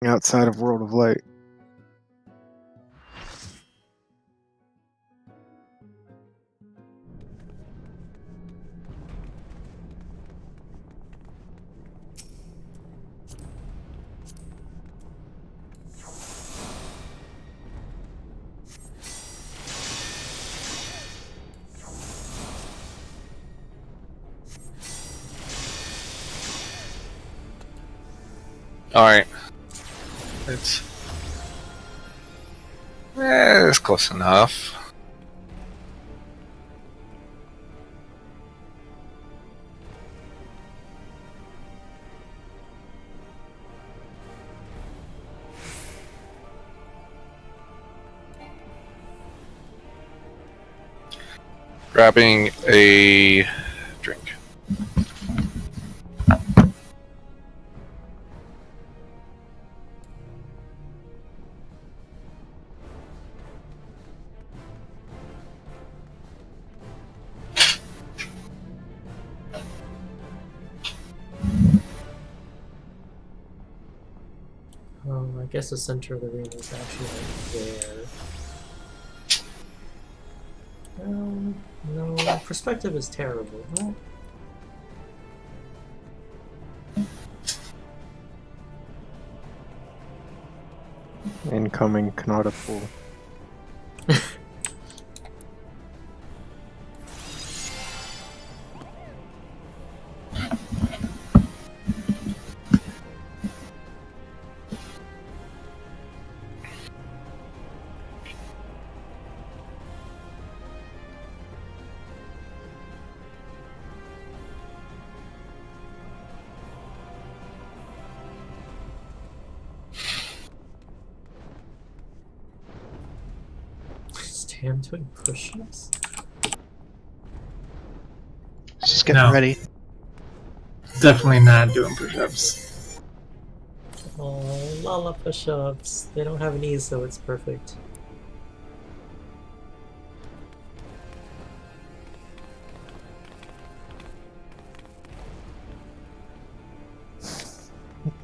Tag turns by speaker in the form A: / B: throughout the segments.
A: outside of World of Light.
B: Alright. It's close enough. Grabbing a drink.
C: I guess the center of the room is actually like there. No, perspective is terrible, huh?
A: Incoming Kanata pool.
C: Damn, doing push-ups?
D: Just getting
E: No.
D: ready.
E: Definitely not doing push-ups.
C: Oh, Lala push-ups. They don't have knees, so it's perfect.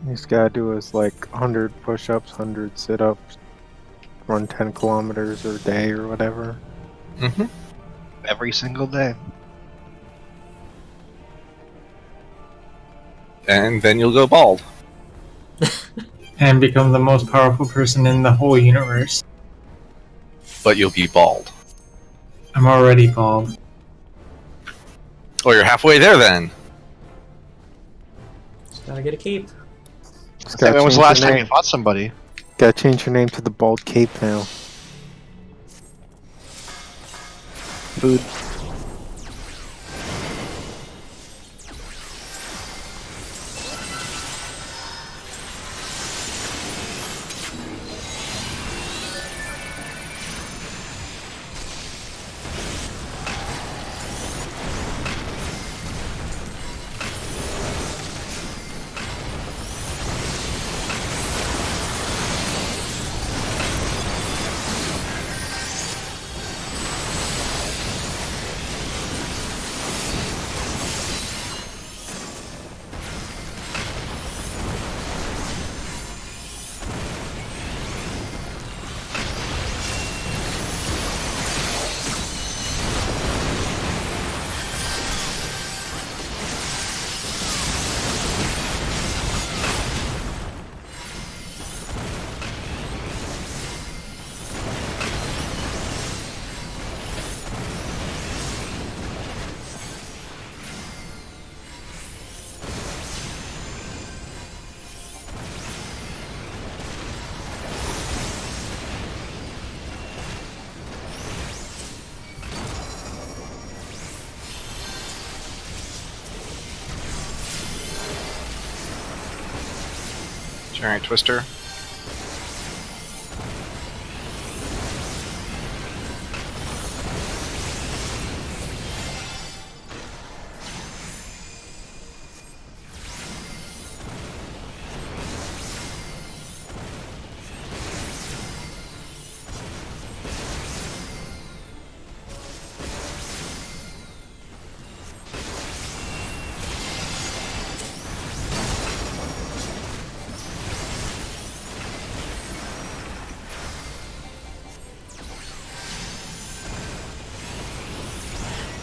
A: He's gotta do his like 100 push-ups, 100 sit-ups, run 10 kilometers a day or whatever.
B: Mm-hmm.
D: Every single day.
B: And then you'll go bald.
E: And become the most powerful person in the whole universe.
B: But you'll be bald.
E: I'm already bald.
B: Oh, you're halfway there then.
C: Just gotta get a cape.
A: Just
D: Hey,
A: gotta
D: when was the
A: change
D: last
A: your
D: time you
A: name.
D: fought somebody?
A: Gotta change your name to the Bald Cape now. Food.
B: Giant twister.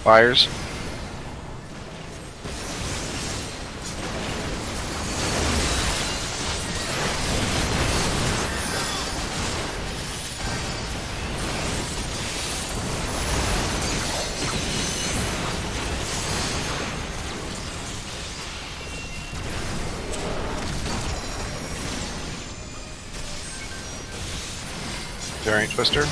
B: Fires. Giant Twister.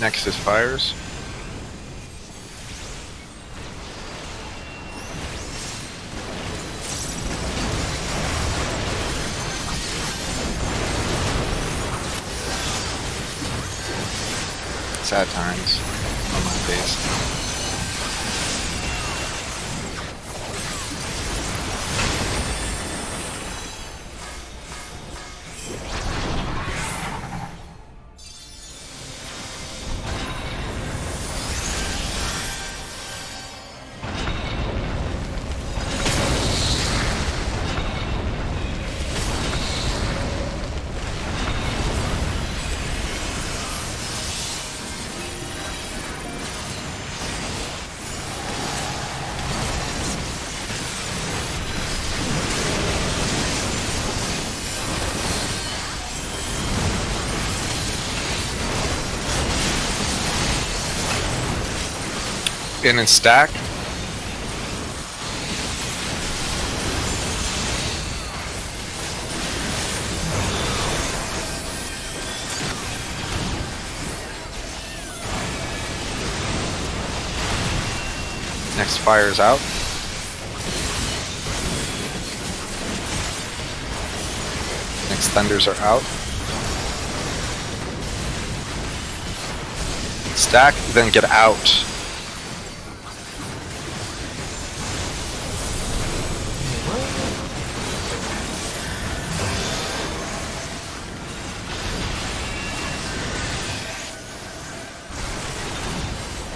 B: Next is Fires. Sad times on my face. In and stack. Next Fires out. Next Thunders are out. Stack, then get out.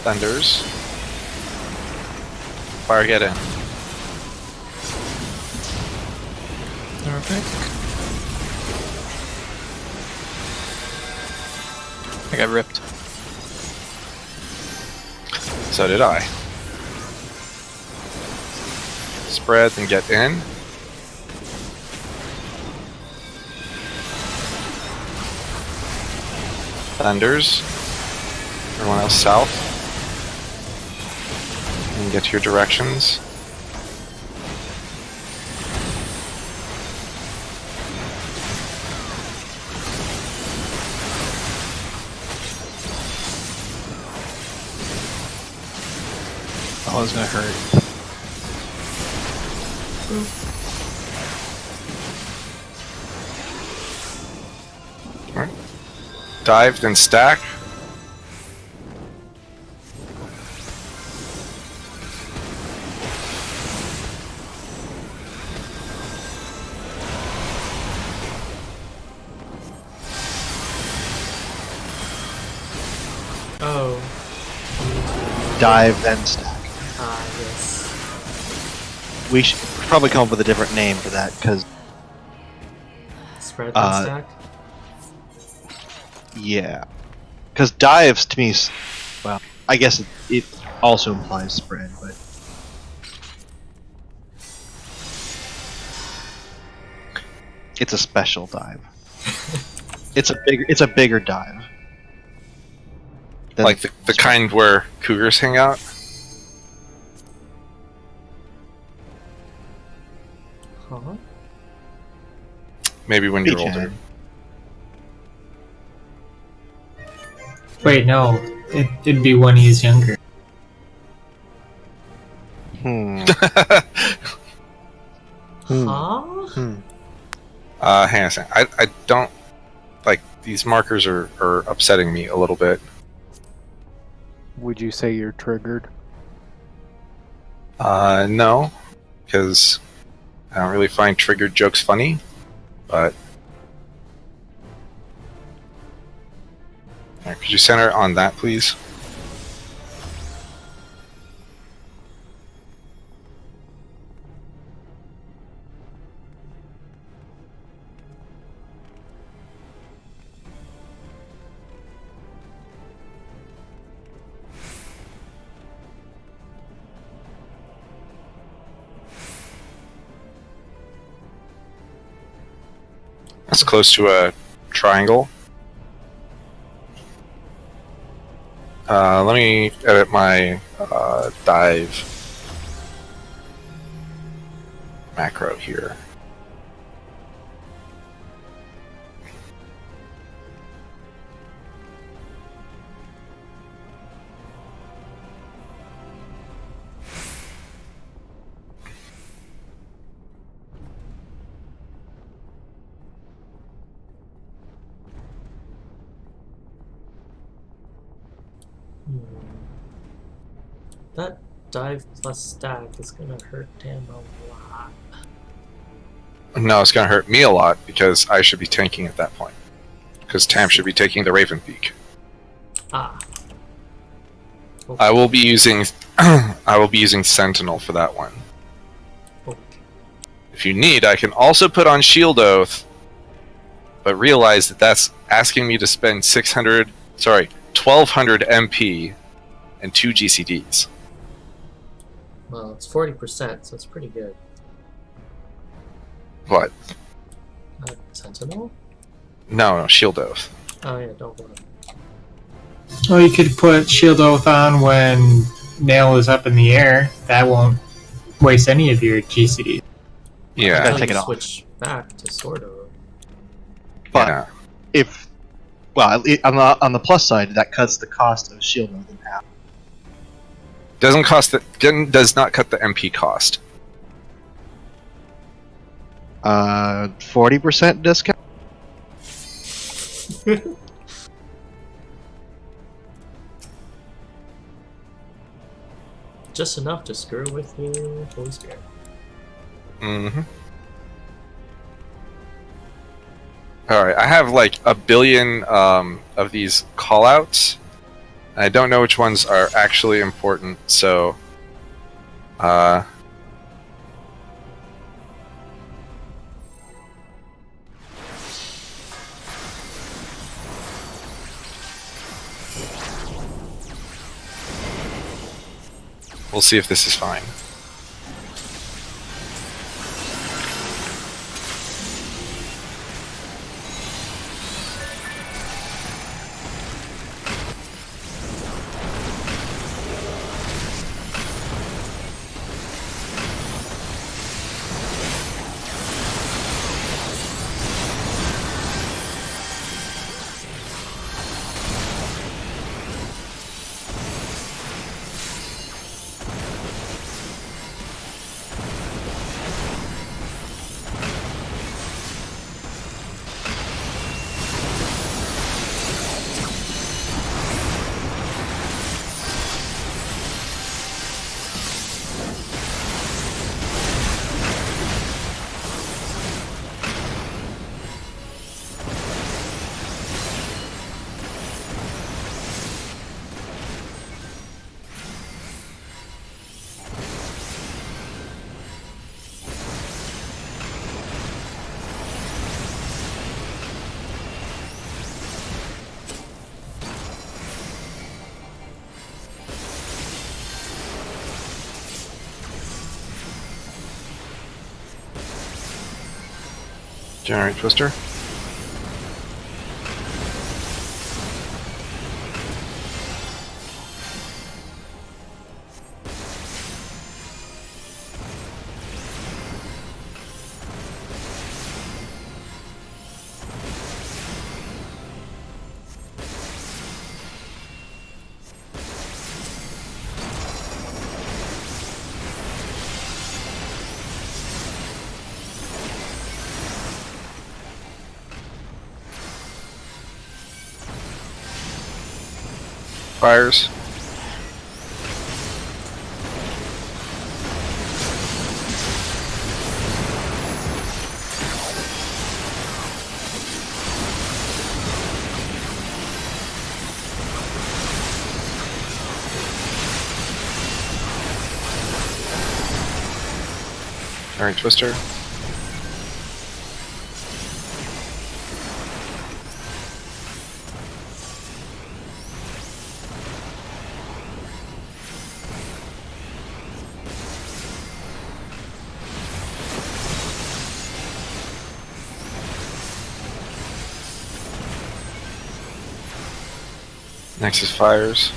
B: Thunders. Fire, get in.
F: Perfect. I got ripped.
B: So did I. Spread and get in. Thunders. Everyone else south. And get to your directions.
F: Oh, it's gonna hurt.
B: Alright. Dive, then stack.
C: Oh.
D: Dive, then stack.
C: Ah, yes.
D: We should probably come up with a different name for that, because,
C: Spread and stack.
D: yeah. Because dives, to me, well, I guess it also implies spread, but... It's a special dive. It's a bigger dive.
B: Like the kind where cougars hang out.
C: Huh?
B: Maybe when you're
D: Beachhead.
B: older.
E: Wait, no. It'd be when he's younger.
D: Hmm.
C: Huh?
B: Hang on a second. I don't like these markers are upsetting me a little bit.
A: Would you say you're triggered?
B: No, because I don't really find triggered jokes funny, but Alright, could you center on that, please? That's close to a triangle. Let me edit my dive macro here.
C: That dive plus stack is gonna hurt Tam a lot.
B: No, it's going to hurt me a lot because I should be tanking at that point. Because Tam should be taking the Raven Peak.
C: Ah.
B: I will be using I will be using Sentinel for that one.
C: Okay.
B: If you need, I can also put on Shield Oath, but realize that that's asking me to spend 1200 MP and 2 GCDs.
C: Well, it's 40%, so it's pretty good.
B: What?
C: Sentinel?
B: No, Shield Oath.
C: Oh yeah, don't want to.
E: Well, you could put Shield Oath on when Nail is up in the air. That won't waste any of your GCD.
B: Yeah.
D: Gotta take it off.
C: Switch back to Sword Oath.
D: But
B: Yeah.
D: if, well, on the plus side, that cuts the cost of Shield Oath in half.
B: Does not cut the MP cost.
D: 40% discount.
C: Just enough to screw with you, Holy Spirit.
B: Mm-hmm. Alright, I have like a billion of these callouts. I don't know which ones are actually important, so we'll see if this is fine. Generate Twister. Fires. Alright, Twister. Next is Fires.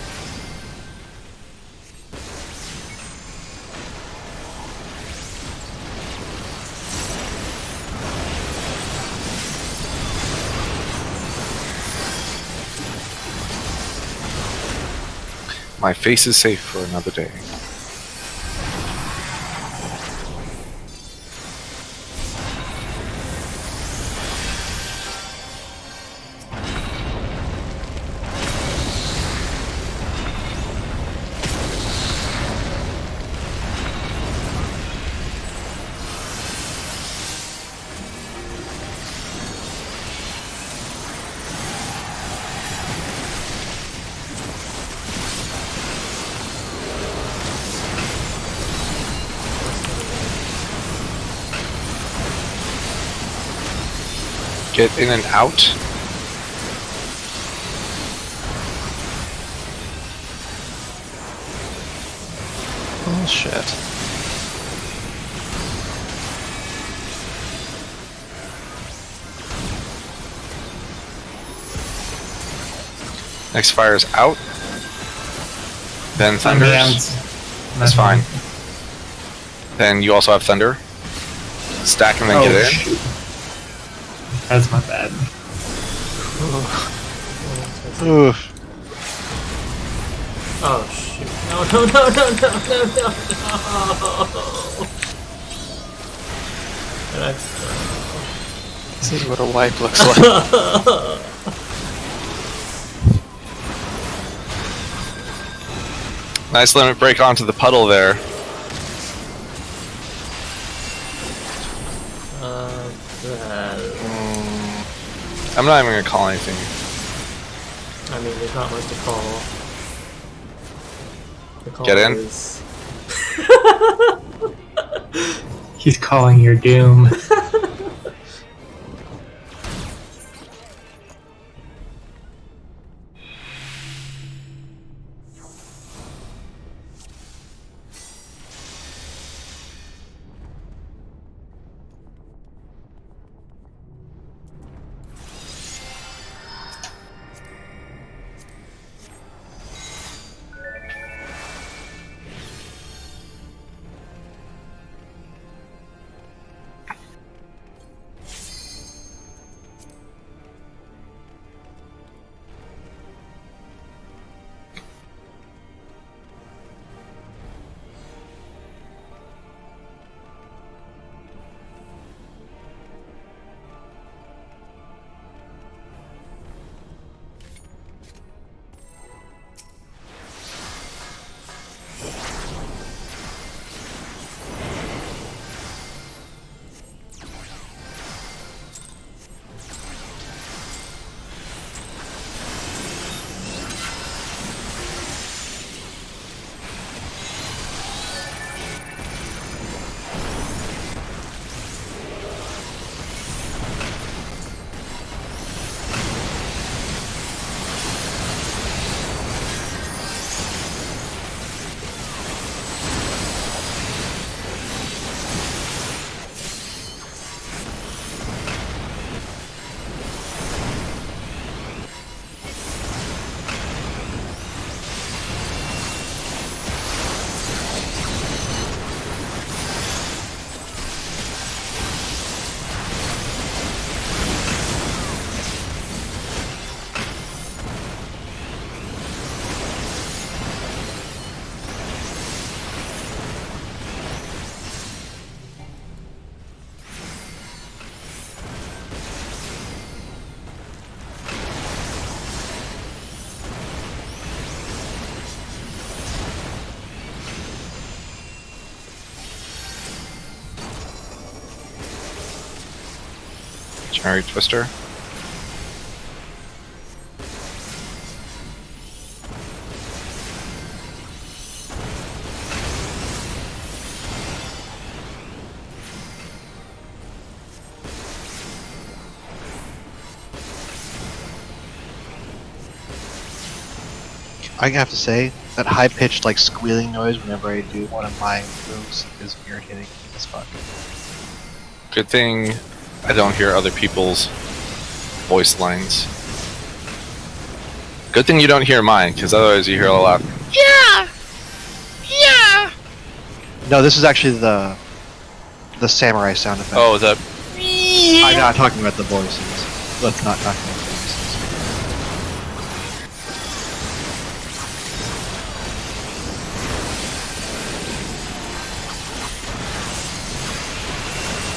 B: My face is safe for another day. Get in and out.
F: Oh shit.
B: Next Fire's out. Then
E: On the
B: Thunders.
E: outs.
B: That's fine. Then you also have Thunder. Stack and then
E: Oh,
B: get in.
E: shoot. That's my bad.
D: Oof.
C: Oh shoot. No, no, no, no, no, no, no, no. That's,
F: This is what a wipe looks like.
B: Nice limit break onto the puddle there. I'm not even gonna call anything.
C: I mean, there's not much to call. The call
B: Get in.
C: is...
E: He's calling your doom.
B: Cherry Twister.
D: I have to say that high-pitched like squealing noise whenever I do one of my moves is irritating as fuck.
B: Good thing I don't hear other people's voice lines. Good thing you don't hear mine, because otherwise you hear a lot. Yeah! Yeah!
D: No, this is actually the samurai sound effect.
B: Oh, the.
D: I'm not talking about the voices. Let's not talk about the voices.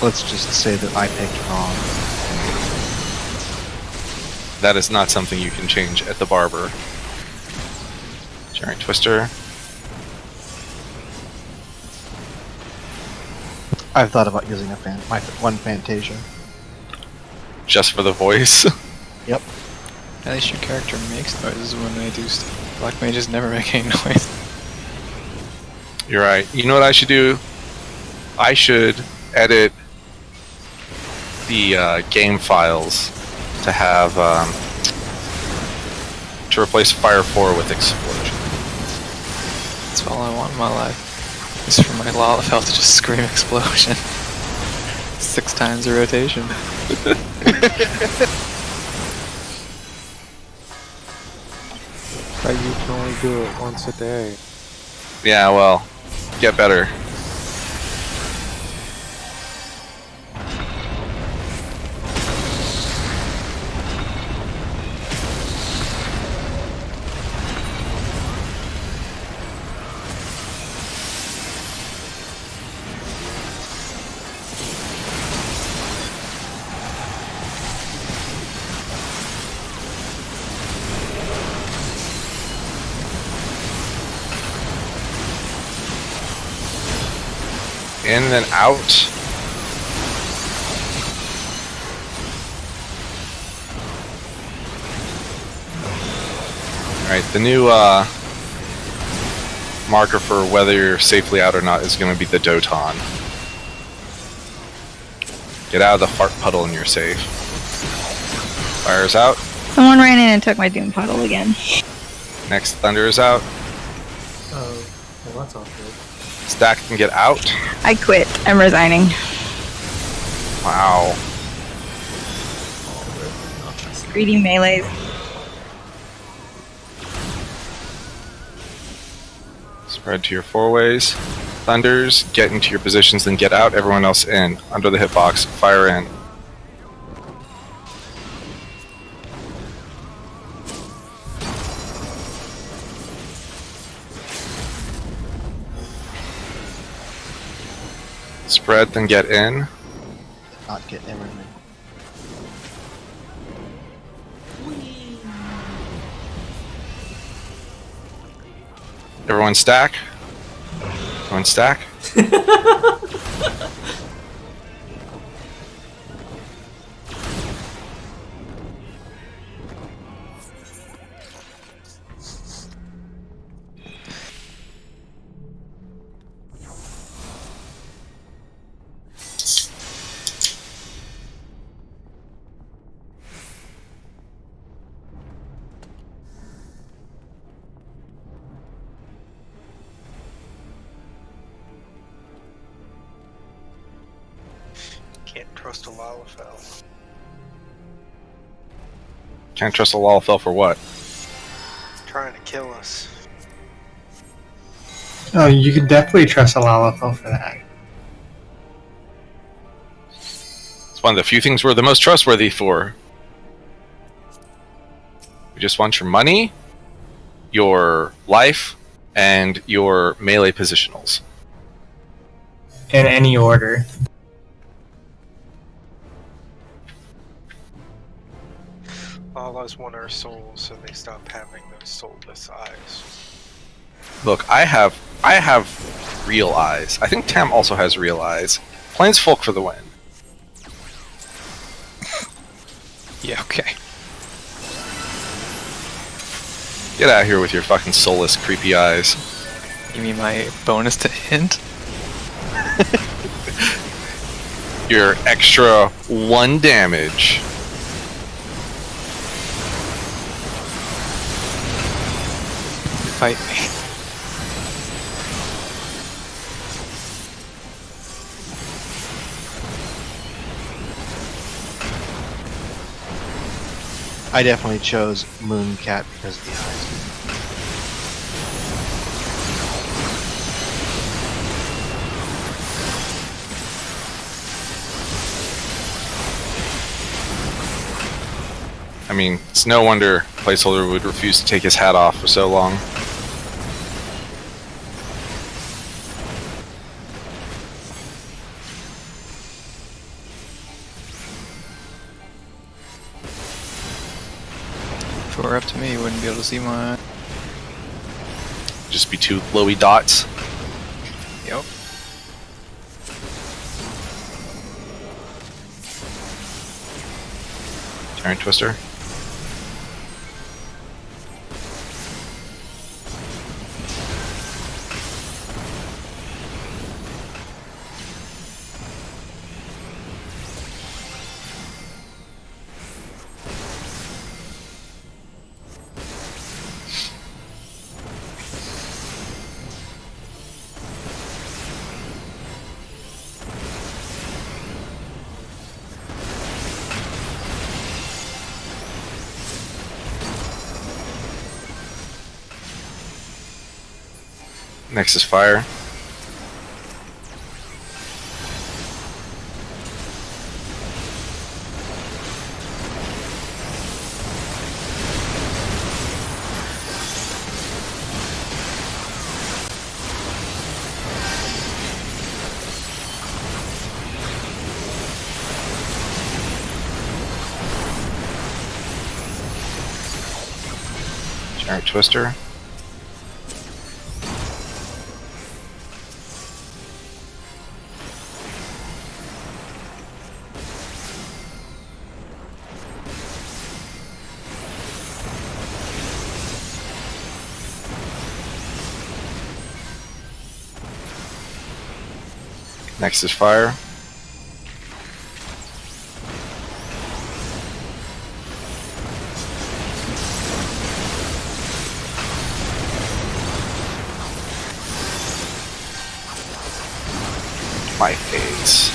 D: Let's just say that I picked wrong.
B: That is not something you can change at the barber. Giant Twister.
D: I've thought about using my one Fantasia.
B: Just for the voice.
D: Yep.
F: At least your character makes noises when they do stuff. Black mages never make any noise.
B: You're right. You know what I should do? I should edit the game files to have to replace Fire 4 with Explosion.
F: That's all I want in my life. Is for my Lalafell to just scream explosion. 6 times the rotation.
A: But you can only do it once a day.
B: Yeah, well, get better. In and out. Alright, the new marker for whether you're safely out or not is going to be the Doton. Get out of the fart puddle and you're safe. Fire's out.
G: Someone ran in and took my Doom Puddle again.
B: Next Thunder is out.
C: Oh, well, that's awkward.
B: Stack can get out.
G: I quit. I'm resigning.
B: Wow.
G: Greedy melees.
B: Spread to your 4 ways. Thunders, get into your positions, then get out. Everyone else in. Under the hitbox. Fire in. Spread, then get in.
D: Not get everything.
B: Everyone stack. Everyone stack.
H: Can't trust a Lalafell.
B: Can't trust a Lalafell for what?
H: Trying to kill us.
E: Oh, you can definitely trust a Lalafell for that.
B: It's one of the few things we're the most trustworthy for. We just want your money, your life, and your melee positionals.
E: In any order.
H: Lalas want our souls, so they stop having those soulless eyes.
B: Look, I have real eyes. I think Tam also has real eyes. Plains folk for the win.
F: Yeah, okay.
B: Get out of here with your fucking soulless, creepy eyes.
F: You mean my bonus to hint?
B: Your extra 1 damage.
F: fight me.
D: I definitely chose Mooncat because of the eyes.
B: I mean, it's no wonder Placeholder would refuse to take his hat off for so long.
F: If it were up to me, you wouldn't be able to see my...
B: Just be two glowy dots.
F: Yep.
B: Giant Twister. Next is fire. Giant Twister. Next is fire. My face.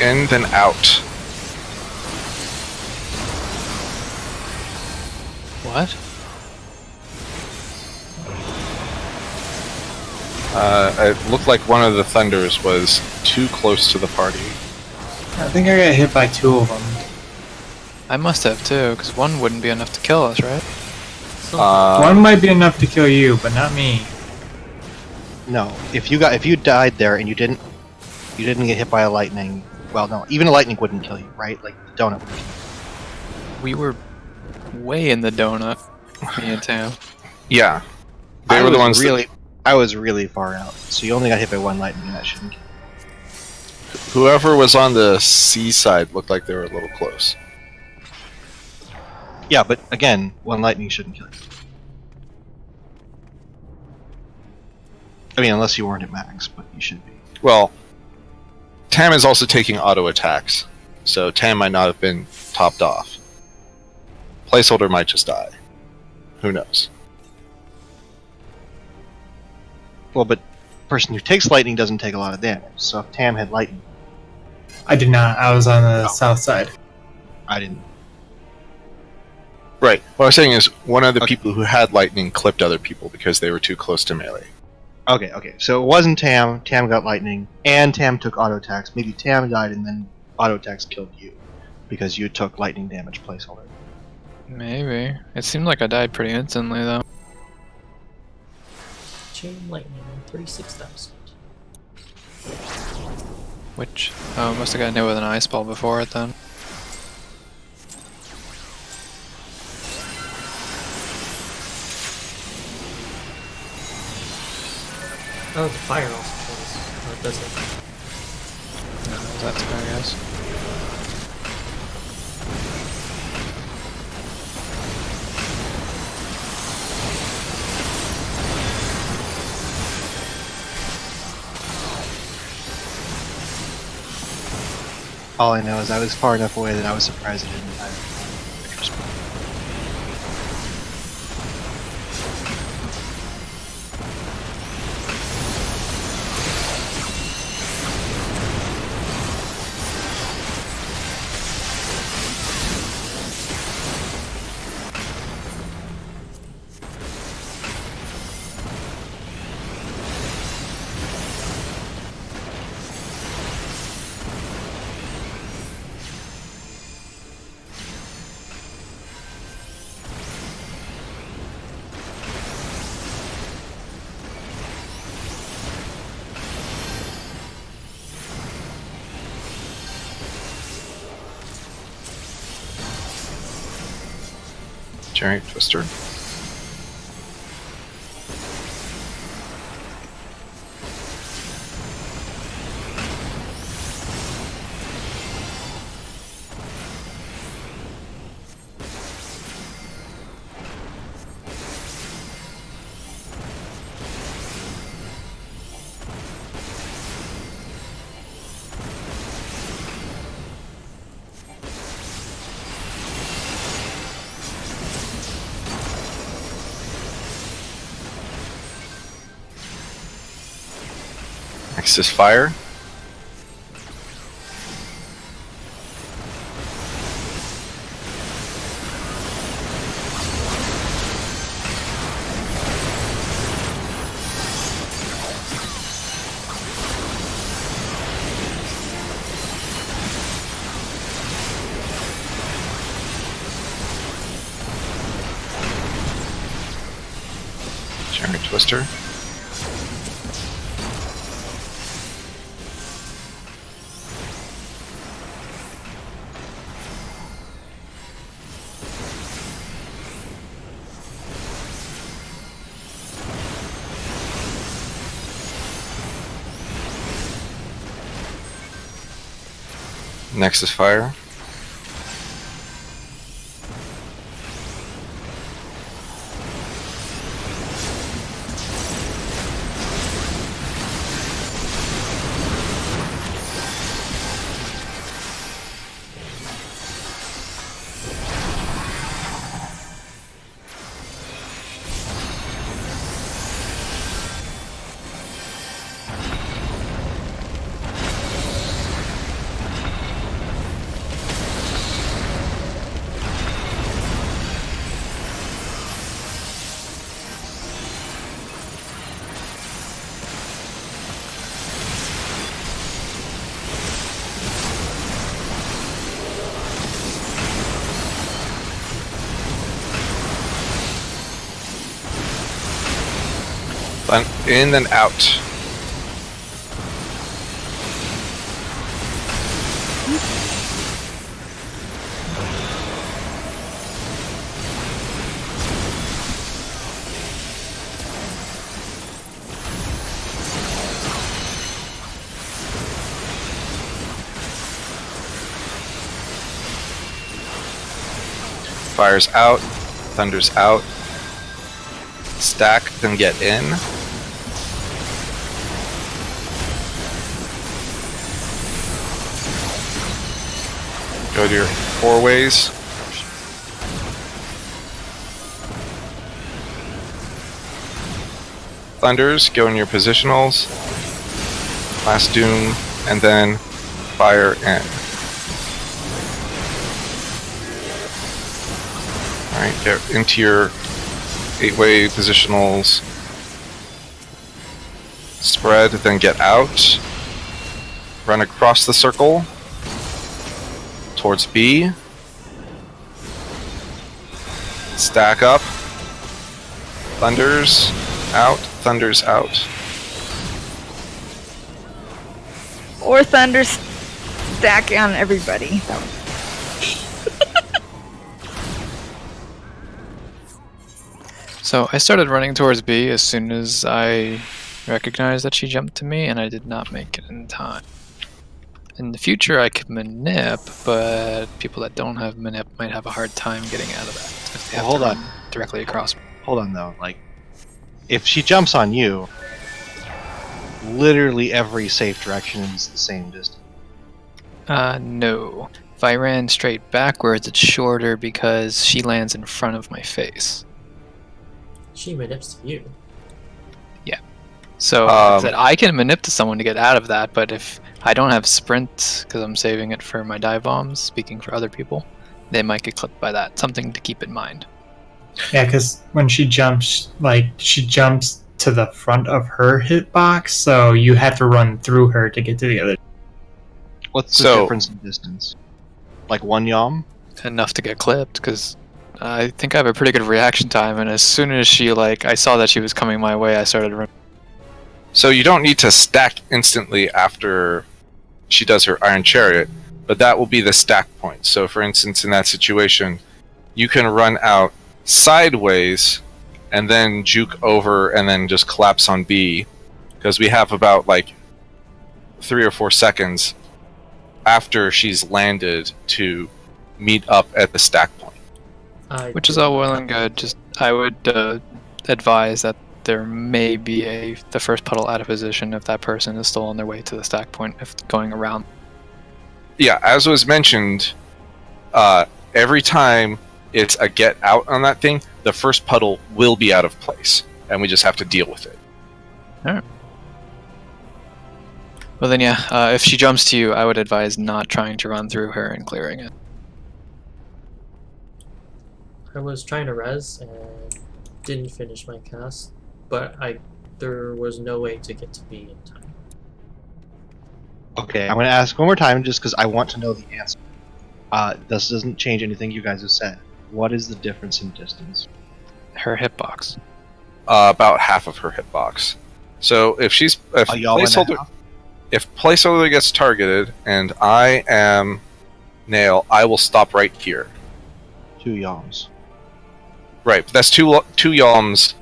B: In, then out.
F: What?
B: It looked like one of the thunders was too close to the party.
E: I think I got hit by 2 of them.
F: I must have too, because one wouldn't be enough to kill us, right?
E: One might be enough to kill you, but not me.
D: No, if you died there and you didn't get hit by a lightning, well, no, even a lightning wouldn't kill you, right? Like the donut would kill you.
F: We were way in the donut, me and Tam.
B: Yeah. They were the ones
D: I was really far out, so you only got hit by one lightning and that shouldn't kill you.
B: whoever was on the seaside looked like they were a little close.
D: Yeah, but again, one lightning shouldn't kill you. I mean, unless you weren't at max, but you should be.
B: Well, Tam is also taking auto attacks, so Tam might not have been topped off. Placeholder might just die. Who knows?
D: Well, but person who takes lightning doesn't take a lot of damage, so if Tam had lightning...
E: I did not. I was on the south side.
D: I didn't.
B: Right. What I was saying is, one of the people who had lightning clipped other people because they were too close to melee.
D: Okay. So it wasn't Tam. Tam got lightning, and Tam took auto attacks. Maybe Tam died and then auto attacks killed you because you took lightning damage, placeholder.
F: Maybe. It seemed like I died pretty instantly, though.
C: Chain lightning on 36,000.
F: Which, oh, must have gotten hit with an ice ball before it then.
C: Oh, the fire also kills. Oh, it doesn't.
F: No, that's fair, I guess.
D: All I know is I was far enough away that I was surprised it didn't die.
B: Chariot Twister. Next is fire. Chariot Twister. Next is fire. In and out. Fire's out. Thunder's out. Stack, then get in. Go to your 4 ways. Thunders, go in your positionals. Last Doom, and then fire in. Alright, get into your 8-way positionals. Spread, then get out. Run across the circle towards B. Stack up. Thunders out. Thunder's out.
G: Or thunder stack on everybody.
F: So I started running towards B as soon as I recognized that she jumped to me, and I did not make it in time. In the future, I could manip, but people that don't have manip might have a hard time getting out of that if they have
D: Well,
F: to
D: hold
F: run directly across me.
D: Hold on though, like, if she jumps on you, literally every safe direction is the same distance.
F: No. If I ran straight backwards, it's shorter because she lands in front of my face.
C: She manips to you.
F: So like I said, I can manip to someone to get out of that, but if I don't have sprint because I'm saving it for my dive bombs, speaking for other people, they might get clipped by that. Something to keep in mind.
E: Yeah, because when she jumps, she jumps to the front of her hitbox, so you have to run through her to get to the other.
D: What's the difference in distance? Like 1 yom?
F: Enough to get clipped because I think I have a pretty good reaction time, and as soon as she I saw that she was coming my way, I started running.
B: So you don't need to stack instantly after she does her Iron Chariot, but that will be the stack point. So for instance, in that situation, you can run out sideways and then juke over and then just collapse on B, because we have about like 3 or 4 seconds after she's landed to meet up at the stack point.
F: Which is all well and good. Just I would advise that there may be the first puddle out of position if that person is still on their way to the stack point, if going around.
B: Yeah, as was mentioned, every time it's a get out on that thing, the first puddle will be out of place, and we just have to deal with it.
F: Alright. Well then yeah, if she jumps to you, I would advise not trying to run through her and clearing it.
C: I was trying to res and didn't finish my cast, but there was no way to get to B in time.
D: Okay, I'm going to ask one more time just because I want to know the answer. This doesn't change anything you guys have said. What is the difference in distance?
F: Her hitbox.
B: About half of her hitbox. So if placeholder gets targeted and I am Nail, I will stop right here.
D: 2 yoms.
B: Right, but that's two yoms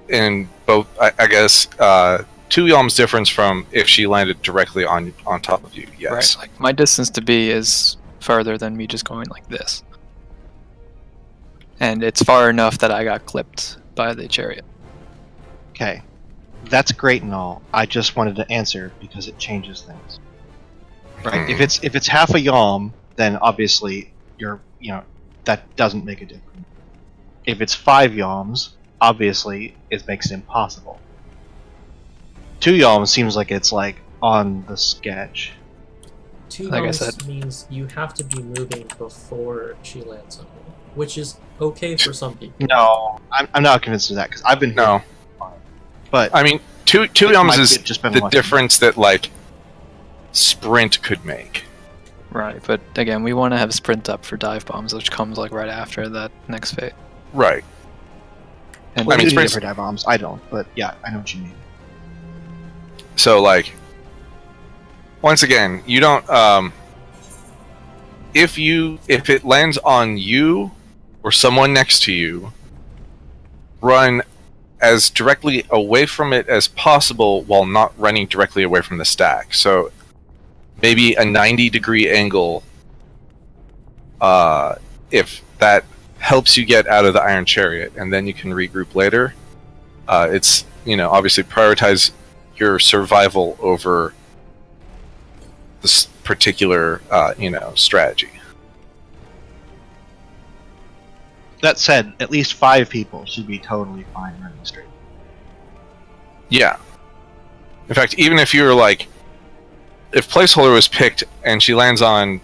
B: in both. I guess 2 yoms difference from if she landed directly on top of you. Yes.
F: Right. Like my distance to B is further than me just going like this, and it's far enough that I got clipped by the chariot.
D: Okay, that's great and all. I just wanted to answer because it changes things. Right. If it's half a yom, then obviously that doesn't make a difference. If it's 5 yoms, obviously it makes it impossible. 2 yoms seems like it's like on the sketch.
C: 2
F: Like I
C: yoms
F: said.
C: means you have to be moving before she lands on you, which is okay for some people.
D: No, I'm not convinced of that because I've been
B: No.
D: But
B: I mean, 2 yoms is
D: just been
B: the
D: lucky.
B: difference that like sprint could make.
F: Right, but again, we want to have sprint up for dive bombs, which comes like right after that next phase.
B: Right.
F: And
D: Well,
B: I mean,
D: you need it
B: sprint's-
D: for dive bombs. I don't, but yeah, I know what you mean.
B: So like, once again, you don't. If it lands on you or someone next to you, run as directly away from it as possible while not running directly away from the stack. So maybe a 90-degree angle. If that helps you get out of the Iron Chariot, and then you can regroup later. It's obviously prioritize your survival over this particular strategy.
D: That said, at least 5 people should be totally fine running straight.
B: Yeah. In fact, even if you're like, if placeholder was picked and she lands on,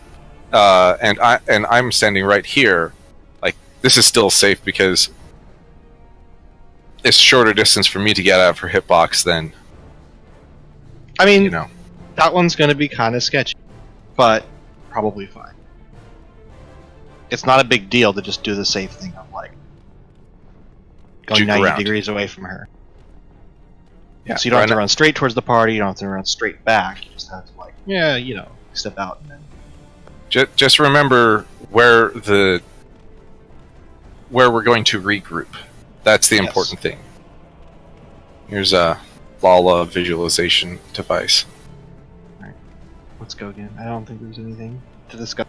B: and I'm standing right here, like this is still safe because it's shorter distance for me to get out of her hitbox than.
D: I mean,
B: know.
D: That one's going to be kind of sketchy, but probably fine. It's not a big deal to just do the safe thing of like going
B: Juke
D: 90
B: around.
D: degrees away from her.
B: Yeah,
D: So you don't have to
B: run-
D: run straight towards the party. You don't have to run straight back. You just have to step out and then.
B: Just remember where we're going to regroup. That's the
D: Yes.
B: important thing. Here's a Lala visualization device.
D: Let's go again. I don't think there's anything to discuss.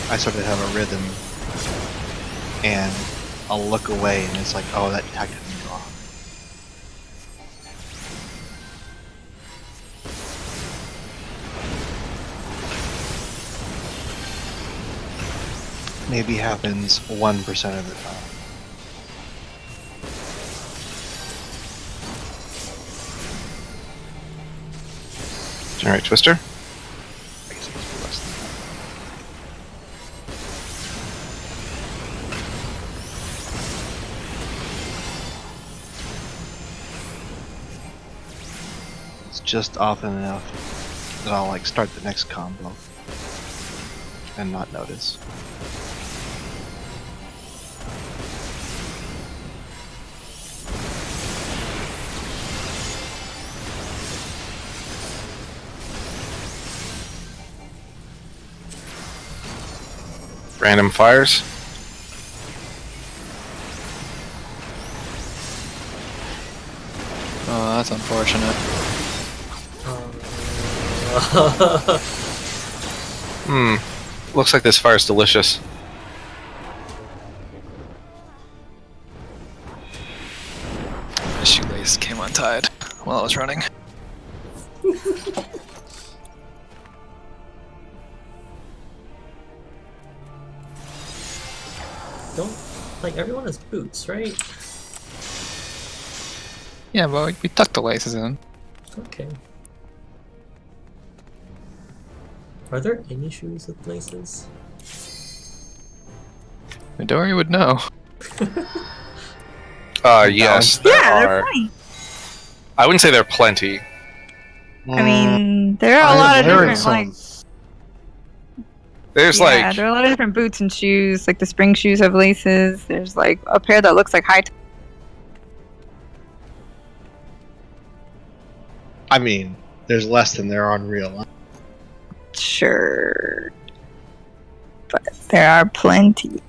D: I sort of have a rhythm, and I'll look away, and it's like, oh, that tactic didn't go off. Maybe happens 1% of the time.
B: Generate Twister.
D: I guess it must be less than that. It's just often enough that I'll like start the next combo and not notice.
B: Random fires.
F: Oh, that's unfortunate.
B: Looks like this fire's delicious.
F: My shoelace came untied while I was running.
C: Don't, like, everyone has boots, right?
F: Yeah, but we tucked the laces in.
C: Okay. Are there any shoes with laces?
F: Midori would know.
B: Yes,
G: Yeah,
B: there
G: they're
B: are.
G: funny.
B: I wouldn't say there are plenty.
G: I mean, there are a lot of different like.
B: There's
G: Yeah,
B: like
G: there are a lot of different boots and shoes. Like the spring shoes have laces. There's like a pair that looks like high.
D: I mean, there's less than there are in real life.
G: Sure, but there are plenty.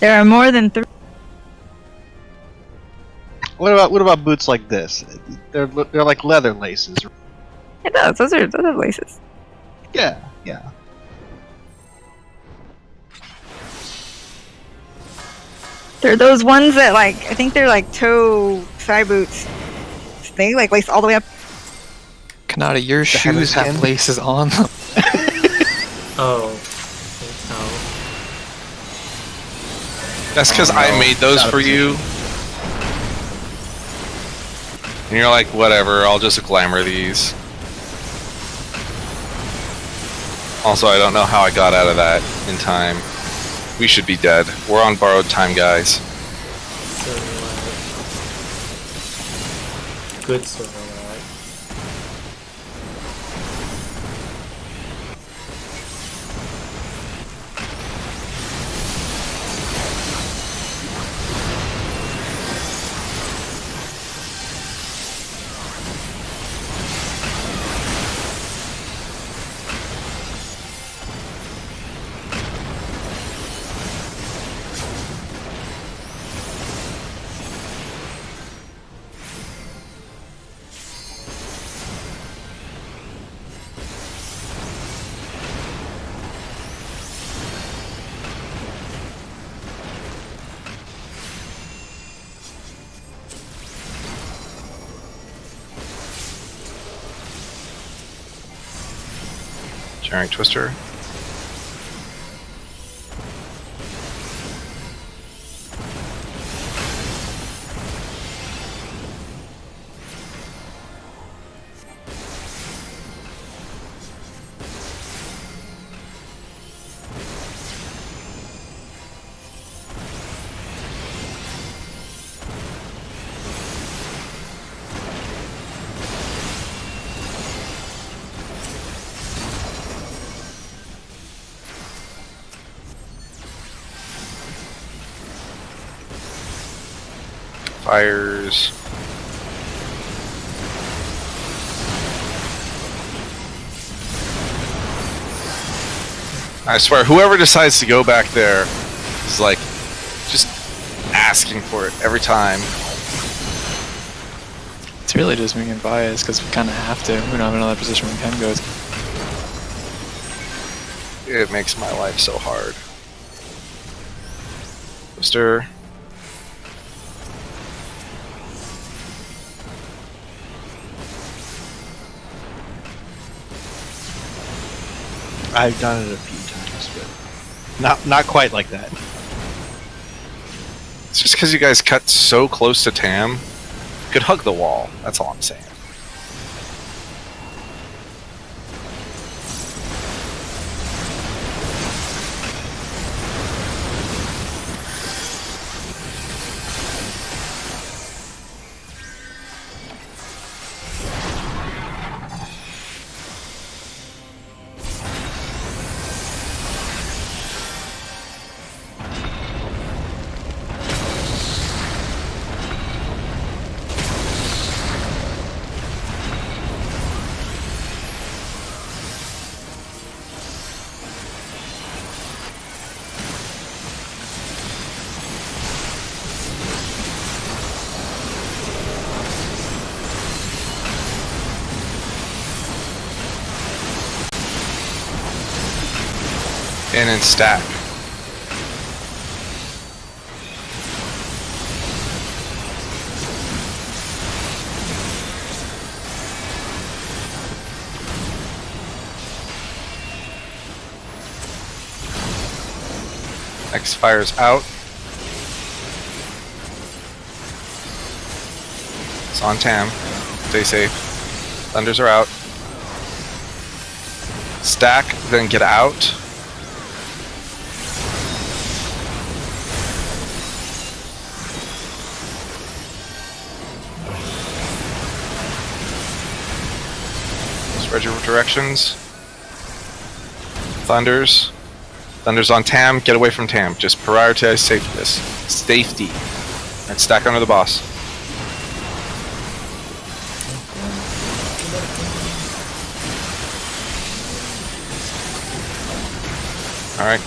G: There are more than 3.
D: What about boots like this? They're like leather laces.
G: It does. Those are laces.
D: Yeah.
G: They're those ones that like I think they're like toe side boots. They like lace all the way up.
F: Kanata, your shoes
D: skin?
F: have laces on them.
C: Oh.
B: that's because
D: Oh,
B: I
D: no.
B: made those
D: Out of
B: for you. And you're like, whatever, I'll just glamour these. Also, I don't know how I got out of that in time. We should be dead. We're on borrowed time, guys.
C: Good silver lag.
B: Generic Twister. Fires. I swear, whoever decides to go back there is like just asking for it every time.
F: It's really just me and bias because we kind of have to. We don't have another position we can go to.
B: It makes my life so hard. Twister.
D: I've done it a few times, but not quite like that.
B: It's just because you guys cut so close to Tam. You could hug the wall. That's all I'm saying. In and stack. X fires out. It's on Tam. Stay safe. Thunders are out. Stack, then get out. Spread your directions. Thunders. Thunders on Tam. Get away from Tam. Just prioritize safety. And stack under the boss. Alright.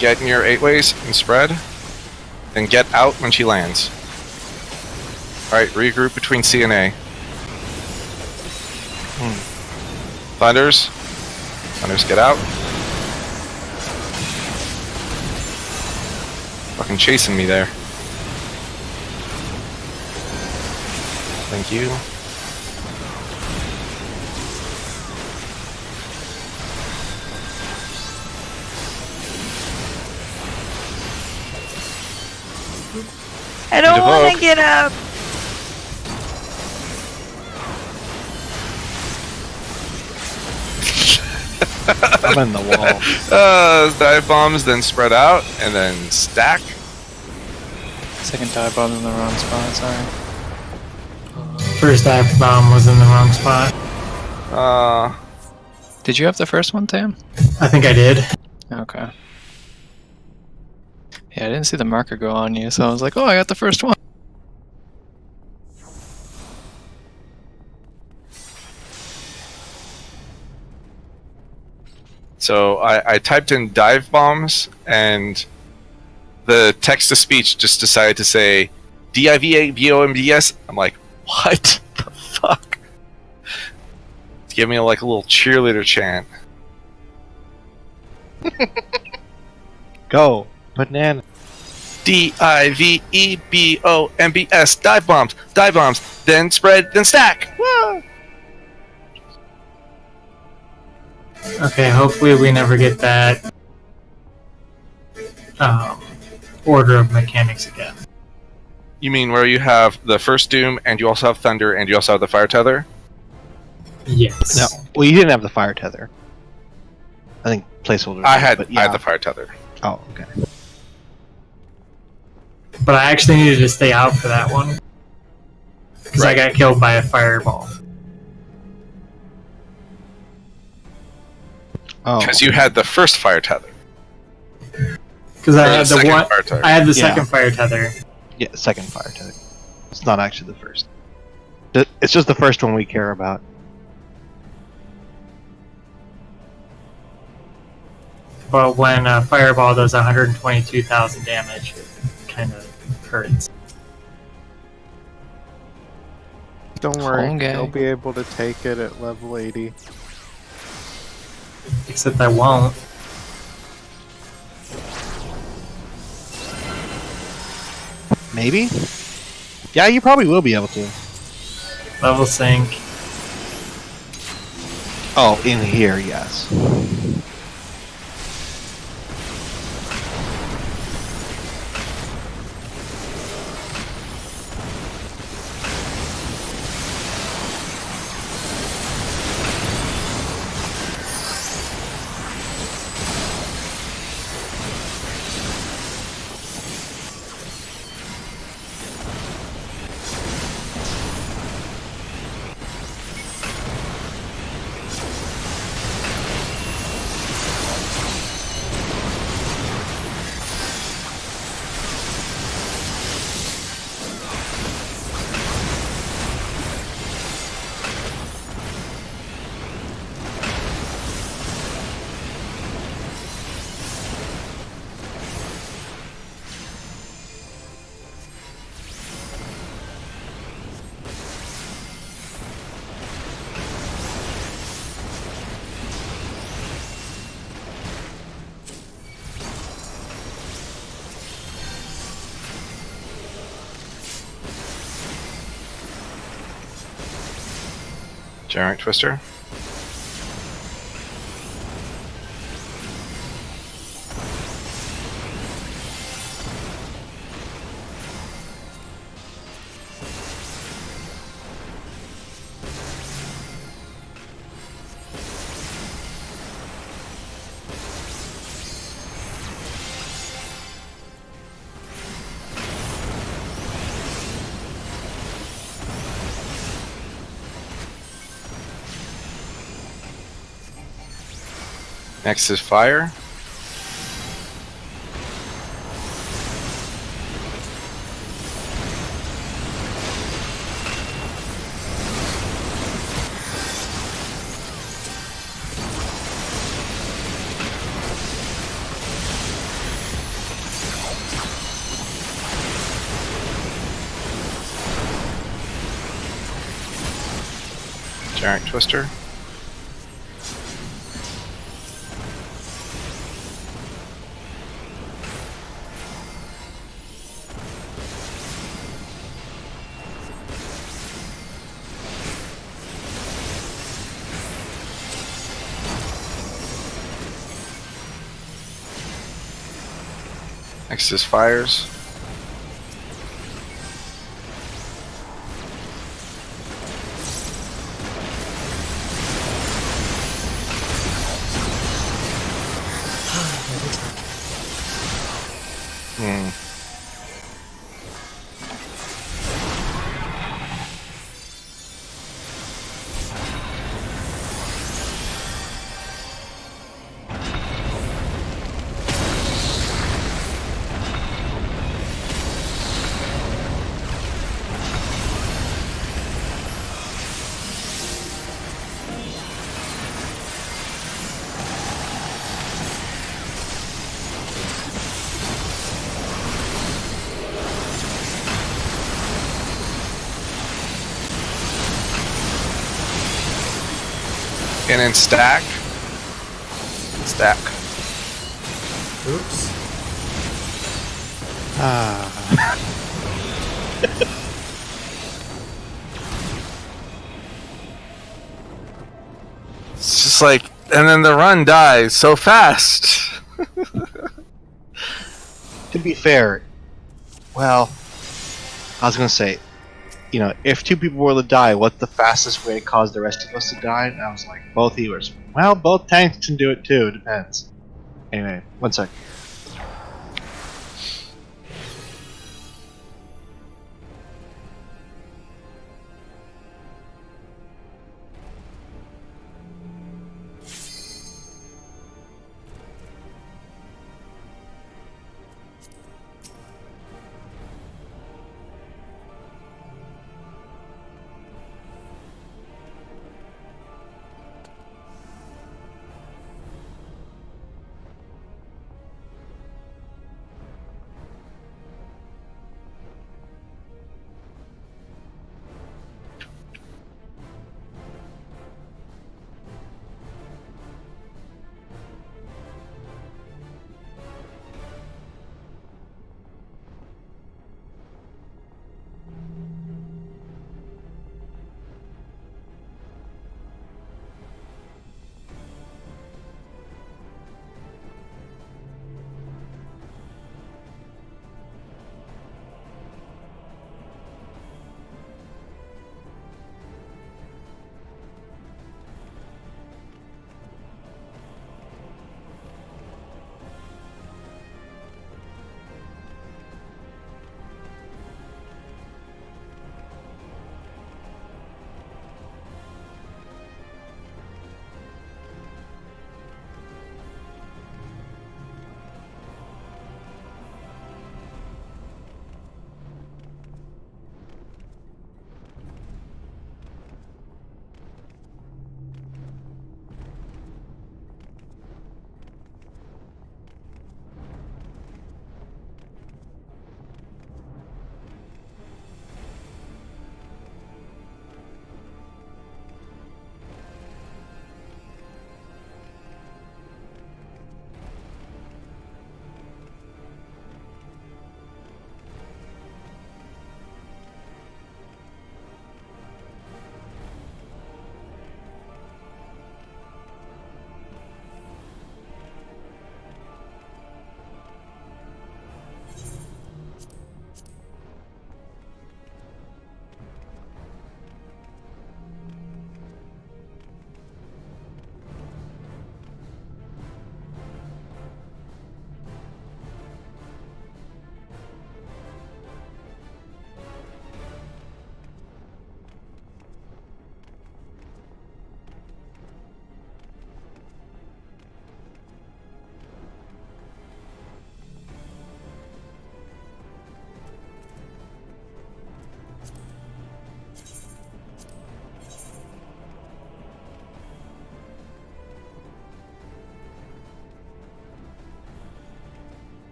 B: Get in your 8 ways and spread. Then get out when she lands. Alright, regroup between C and A. Thunders. Thunders, get out. Fucking chasing me there. Thank you.
G: I don't want
B: Evoke.
G: to get up.
D: I'm in the wall.
B: Dive bombs, then spread out, and then stack.
F: Second dive bomb in the wrong spot, sorry.
E: First dive bomb was in the wrong spot.
F: Did you have the first one, Tam?
E: I think I did.
F: Okay. Yeah, I didn't see the marker go on you, so I was like, oh, I got the first one.
B: So I typed in dive bombs, and the text-to-speech just decided to say DIVABOMBS. I'm like, what the fuck? Give me like a little cheerleader chant.
D: Go. Banana.
B: DIVEBOMBS. Dive bombs. Dive bombs. Then spread. Then stack. Woo!
E: Okay, hopefully we never get that order of mechanics again.
B: You mean where you have the first Doom, and you also have Thunder, and you also have the Fire Tether?
E: Yes.
D: No, well, you didn't have the fire tether. I think placeholder.
B: I had
D: but yeah.
B: the Fire Tether.
D: Oh, okay.
E: But I actually needed to stay out for that one. Because I got killed by a fireball.
D: Oh,
B: Because you had the first Fire Tether.
E: Because I
B: Or
E: had the
B: second
E: one.
B: Fire Tether.
E: I had the
D: Yeah.
E: second fire tether.
D: yeah, second fire tether. It's not actually the first. It's just the first one we care about.
E: But when a fireball does 122,000 damage, it kind of hurts.
A: Don't worry,
F: Okay.
A: you'll be able to take it at level 80.
E: Except I won't.
D: Maybe. Yeah, you probably will be able to.
E: Level sync.
D: Oh, in here, yes.
B: Giant Twister. Next is Fire. Giant Twister. Next is Fires. Hmm. And then stack. Stack.
C: Oops.
B: It's just like And then the run dies so fast.
D: To be fair, well, I was gonna say, if two people were to die, what's the fastest way to cause the rest of us to die? And I was like, both healers. Well, both tanks can do it too. It depends. Anyway, 1 sec.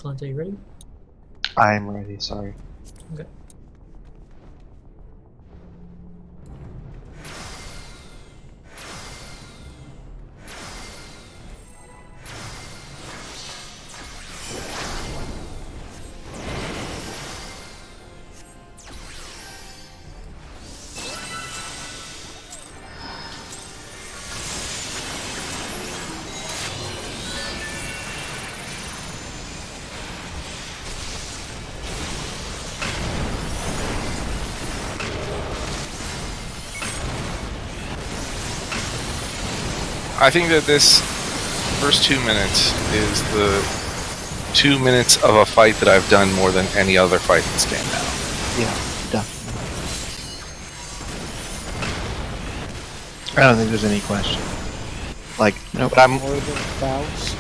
C: Talente, you ready?
D: I'm ready, sorry.
C: Okay.
B: I think that this first 2 minutes is the 2 minutes of a fight that I've done more than any other fight in this game now.
D: Yeah, definitely. I don't think there's any question. Like,
F: Nope.
D: but I'm
A: More than Faust.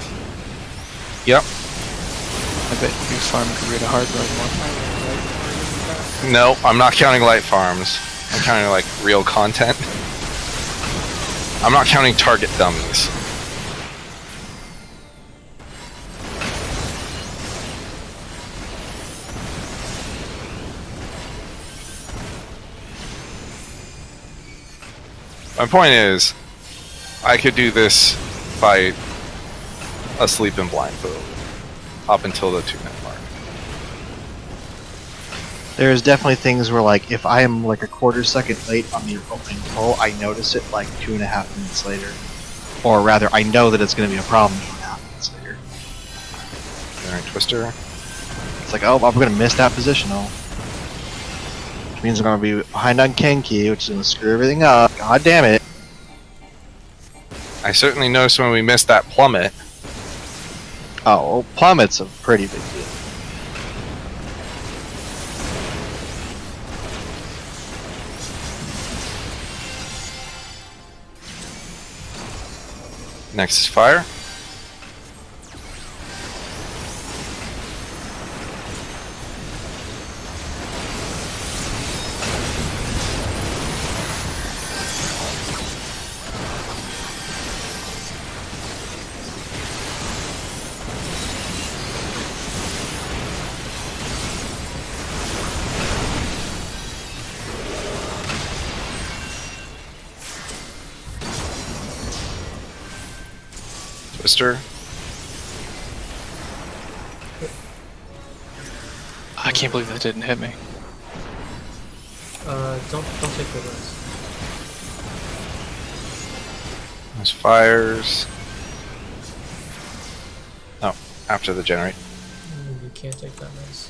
B: Yep.
F: I bet you farm could read a hard road more.
B: No, I'm not counting light farms. I'm counting like real content. I'm not counting target dummies. My point is, I could do this fight asleep and blindfolded up until the 2-minute mark.
D: There's definitely things where, like, if I am like a quarter second late on the opening pull, I notice it like 2.5 minutes later. Or rather, I know that it's going to be a problem 2.5 minutes later.
B: Alright, Twister.
D: It's like, oh, I'm going to miss that positional. Which means I'm going to be behind on Kenki, which is going to screw everything up. God damn it.
B: I certainly noticed when we missed that plummet.
D: Oh, well, plummet's a pretty big deal.
B: Next is fire. Twister.
F: I can't believe that didn't hit me.
C: Don't take the rest.
B: There's fires. Oh, after the generate.
C: You can't take that rest.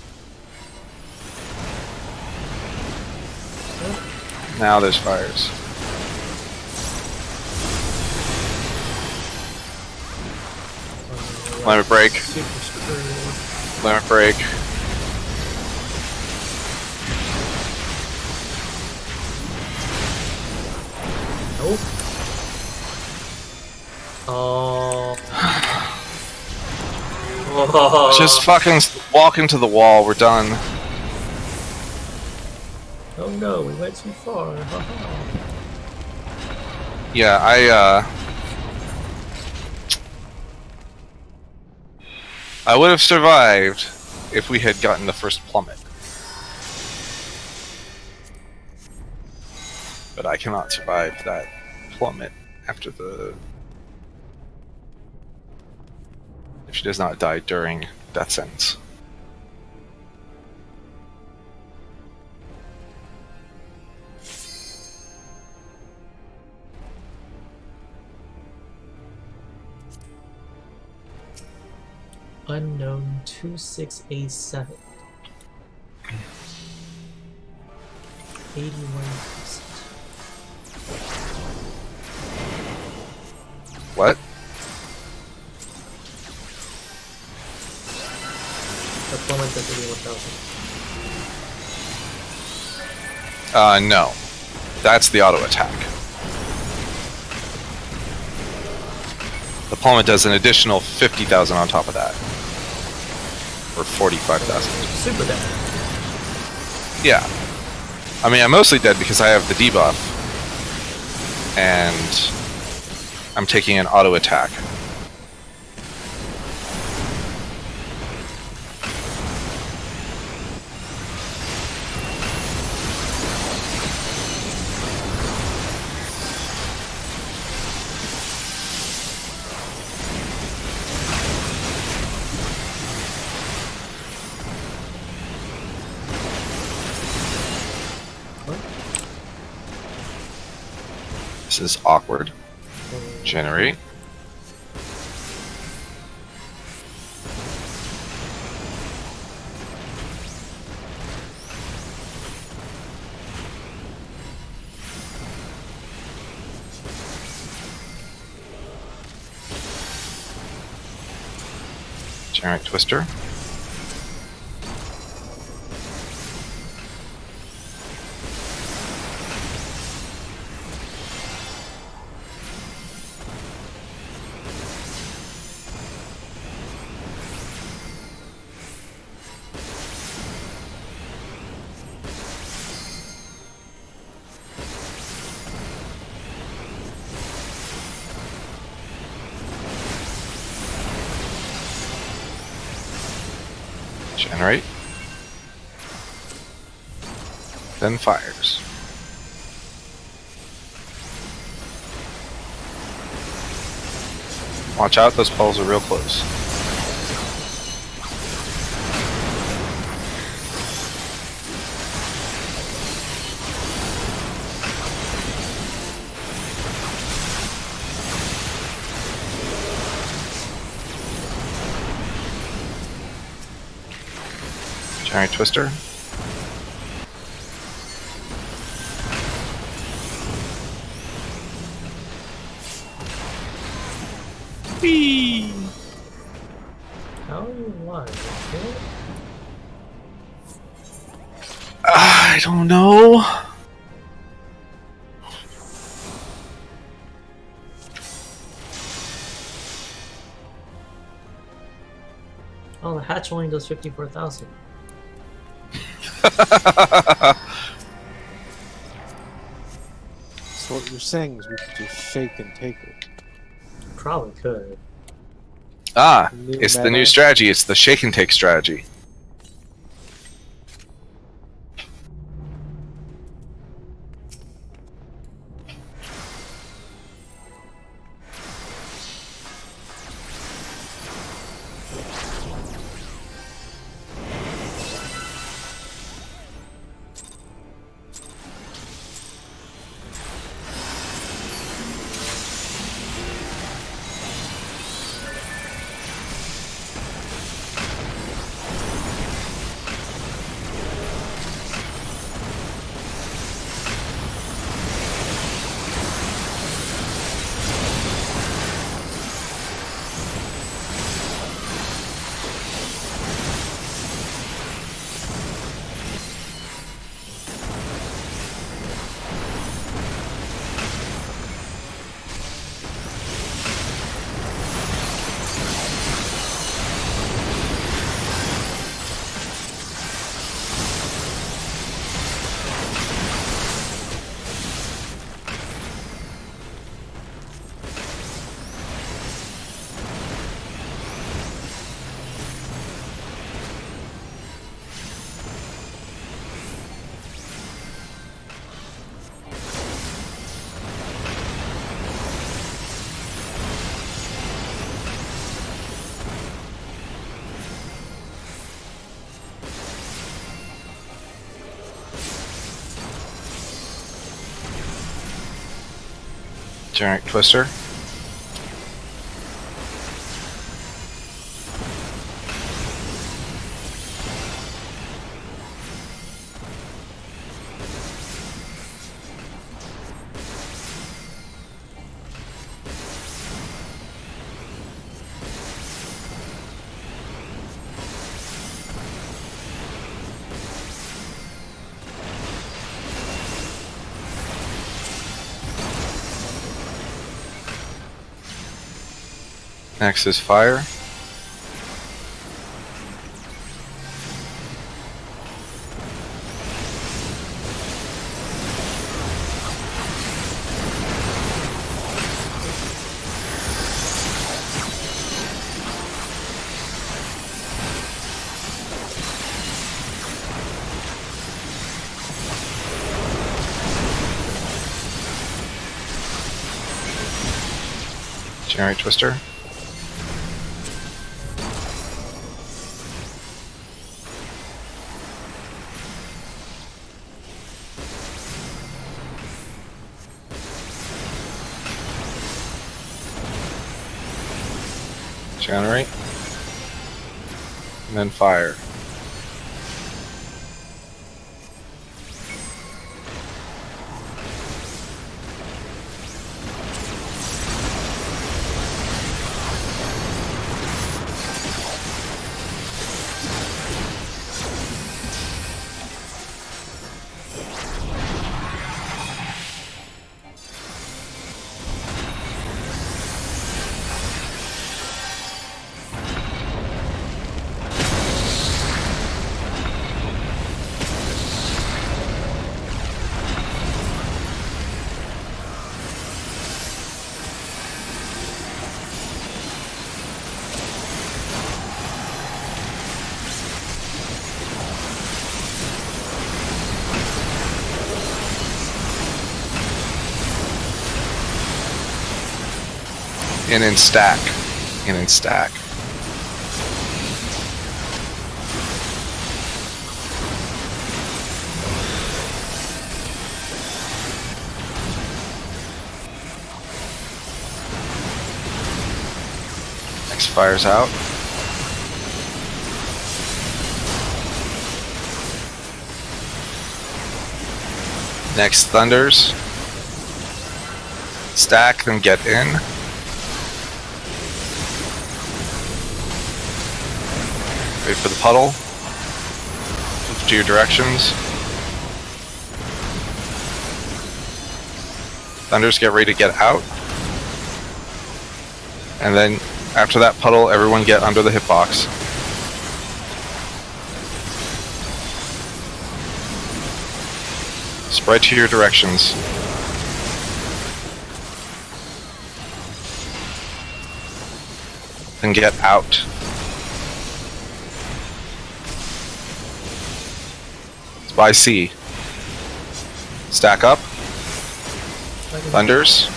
B: Now there's fires. Limit break.
C: Super screwed.
B: Limit break.
C: Nope. Oh. Oh.
B: Just fucking walk into the wall. We're done.
C: Oh no, we went too far.
B: Yeah, I would have survived if we had gotten the first plummet. But I cannot survive that plummet after the... if she does not die during death sentence.
C: Unknown 2687. 81%.
B: What?
C: The plummet does 81,000.
B: No. That's the auto attack. The plummet does an additional 50,000 on top of that. Or 45,000.
C: Super dead.
B: Yeah. I mean, I'm mostly dead because I have the debuff. And I'm taking an auto attack. This is awkward. Generate. Generate Twister. Generate. Then fires. Watch out, those poles are real close. Giant Twister. Whee!
C: How are you alive? Okay.
B: I don't know.
C: Oh, the hatch only does 54,000.
I: So what you're saying is we could just shake and take it.
C: Probably could.
B: It's the new strategy. It's the shake and take strategy. Giant Twister. Next is fire. Giant Twister. Generate. And then fire. And then stack. and then stack. Next fires out. Next thunders. Stack, then get in. Wait for the puddle. Move to your directions. Thunders, get ready to get out. And then after that puddle, everyone get under the hitbox. Spread to your directions. Then get out. It's by C. Stack up. Thunders.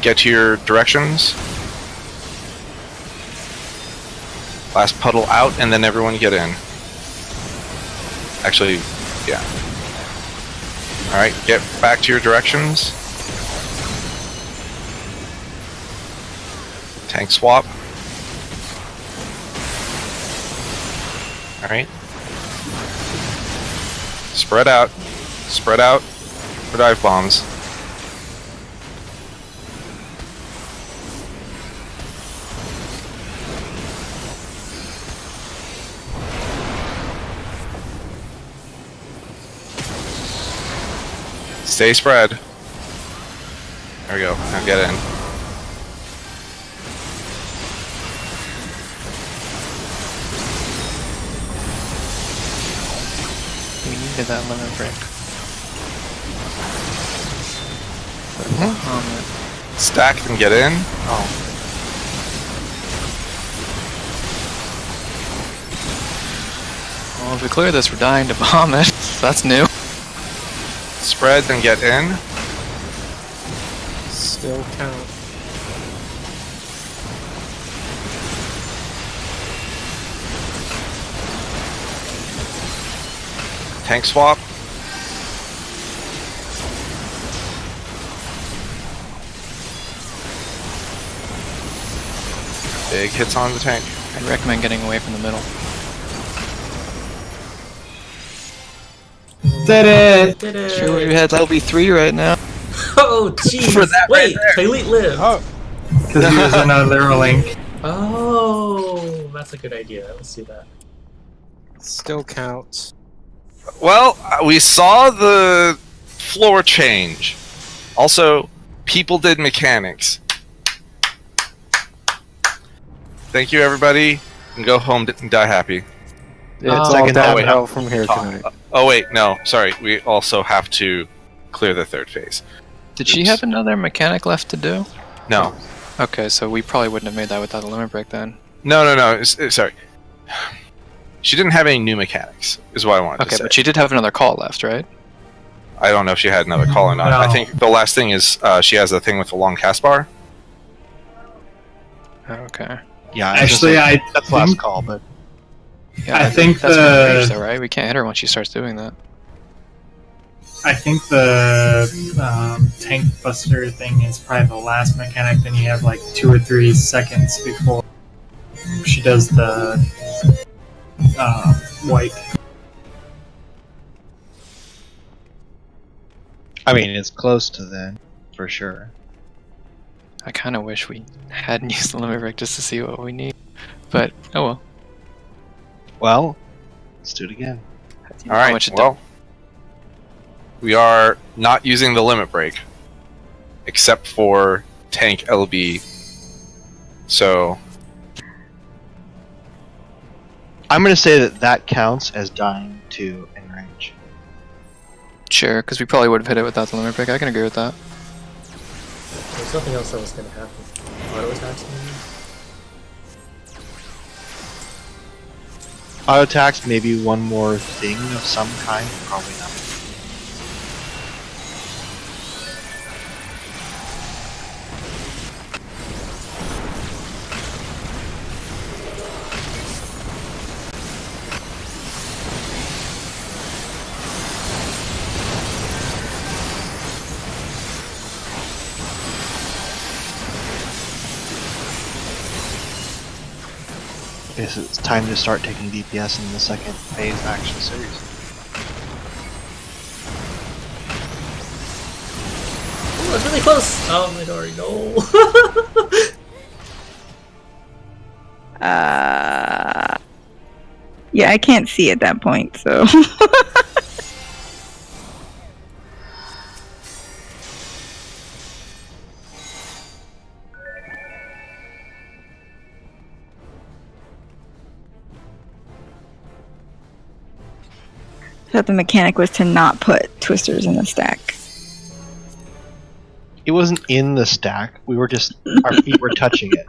B: Get to your directions. Last puddle out, and then everyone get in. Actually, yeah. Alright, get back to your directions. Tank swap. Alright. Spread out. Spread out for dive bombs. Stay spread. There we go. Now get in.
F: We needed that limit break.
B: Stack and get in.
D: Oh.
F: Well, if we clear this, we're dying to bomb it. That's new.
B: Spread, then get in.
I: Still count.
B: Tank swap. Big hits on the tank.
F: I'd recommend getting away from the middle.
E: Did it!
C: Did it!
F: Sure, we had LB3 right now.
C: Oh, jeez!
B: For that right
C: Wait,
B: there.
C: Elite lived!
I: Oh,
E: Because he was in a literal link.
C: Oh, that's a good idea. Let's see that.
I: still counts.
B: Well, we saw the floor change. Also, people did mechanics. Thank you, everybody. And go home and die happy.
A: Yeah, it's
C: Oh,
A: all
D: wait,
A: downhill from here
B: Talk.
A: tonight.
B: Oh wait, no, sorry. We also have to clear the third phase.
F: Did she
B: Oops.
F: have another mechanic left to do?
B: No,
F: Okay, so we probably wouldn't have made that without a limit break then.
B: no. Sorry. She didn't have any new mechanics, is what I wanted to
F: Okay,
B: say.
F: but she did have another call left, right?
B: I don't know if she had another call or not. I
E: No.
B: think the last thing is she has a thing with the long cast bar.
F: Okay.
D: Yeah,
E: Actually, I
D: that's last
E: think-
D: call, but
F: Yeah,
E: I think
F: that's
E: the-
F: the range though, right? We can't hit her when she starts doing that.
E: I think the tank buster thing is probably the last mechanic. Then you have like 2 or 3 seconds before she does the wipe.
D: I mean it's close to then, for sure.
F: I kind of wish we hadn't used the limit break just to see what we need. But, oh well.
D: Well, let's do it again.
B: All right.
F: much it
B: Well, we are not using the limit break, except for tank LB. So
D: I'm gonna say that that counts as dying to in range.
F: Sure, because we probably would have hit it without the limit break. I can agree with that.
C: There's nothing else that was gonna happen. Auto attacks maybe?
D: Auto attacks, maybe one more thing of some kind, probably not. It's time to start taking DPS in the second phase action series.
C: Oh, that's really close! Oh, Midori, no!
G: Yeah, I can't see at that point, so. I thought the mechanic was to not put twisters in the stack.
D: It wasn't in the stack. We were just our feet were touching it.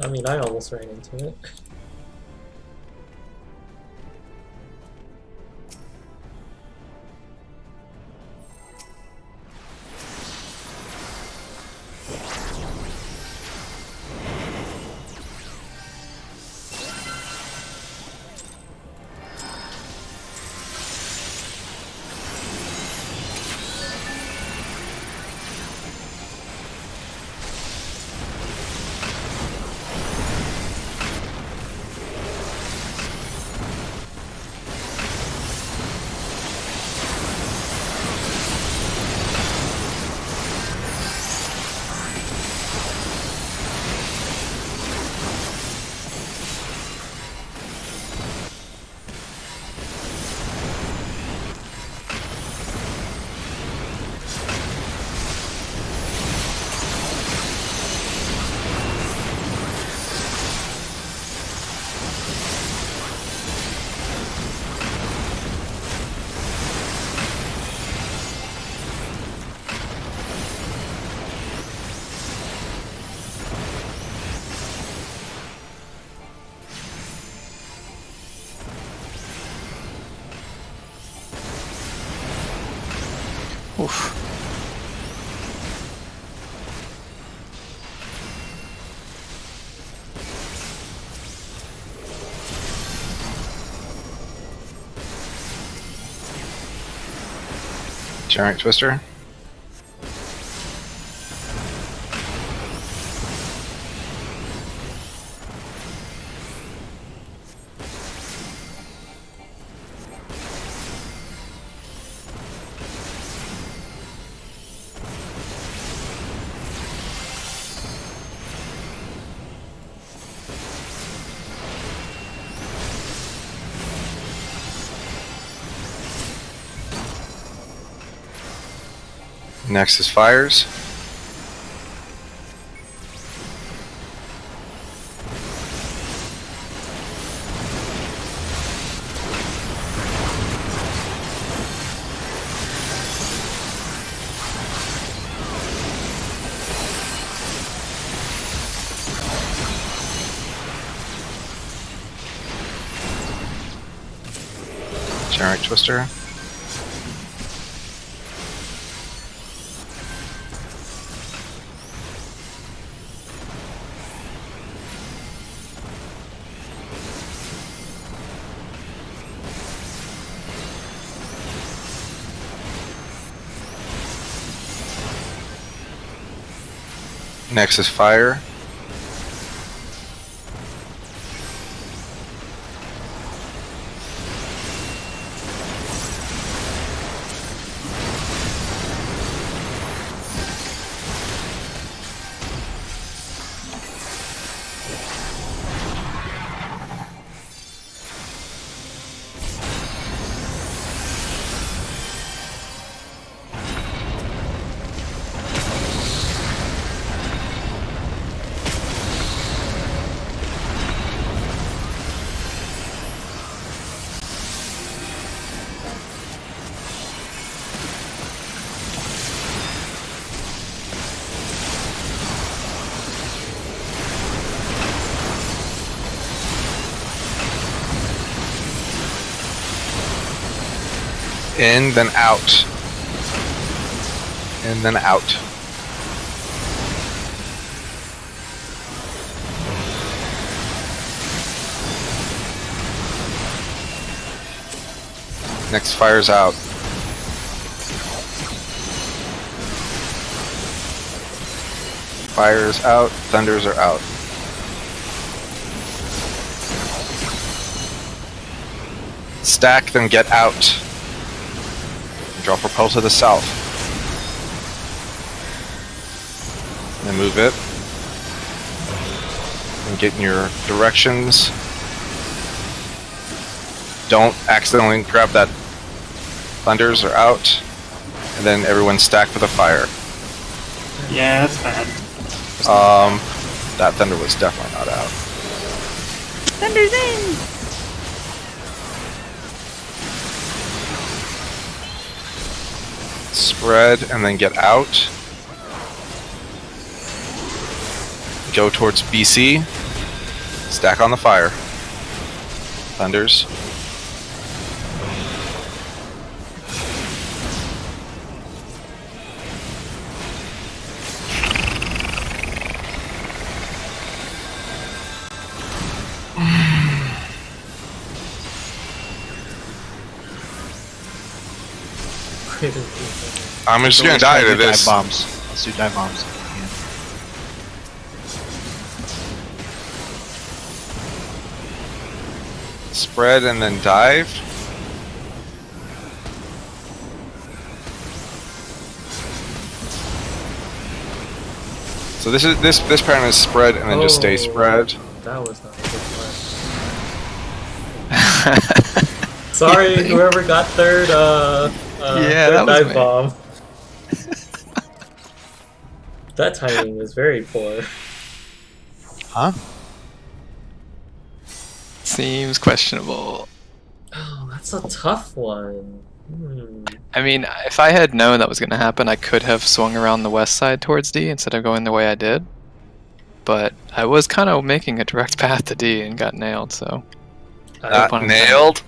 C: I mean, I almost ran into it.
F: Oof.
B: Giant Twister. Next is Fires. Giant Twister. Next is Fire. In, then out. In, then out. Next Fire's out. Fires out, thunders are out. Stack, then get out. Draw propel to the south. Then move it. And get in your directions. Don't accidentally grab that. Thunders are out. And then everyone stack for the fire.
E: Yeah, that's bad.
B: That thunder was definitely not out.
G: Thunder's in!
B: Spread and then get out. Go towards BC. Stack on the fire. Thunders. I'm just gonna die to this.
D: Dive bombs. Let's do dive bombs. Yeah.
B: Spread and then dive. So this pattern is spread and then just stay spread.
C: That was not a good plan. Sorry, whoever got third.
F: Yeah,
C: third
F: that was
C: dive
F: me.
C: bomb. That timing was very poor.
D: Huh?
F: Seems questionable.
C: Oh, that's a tough one.
F: I mean, if I had known that was going to happen, I could have swung around the west side towards D instead of going the way I did. But I was kind of making a direct path to D and got nailed, so...
B: Not
F: pun intended.
B: nailed.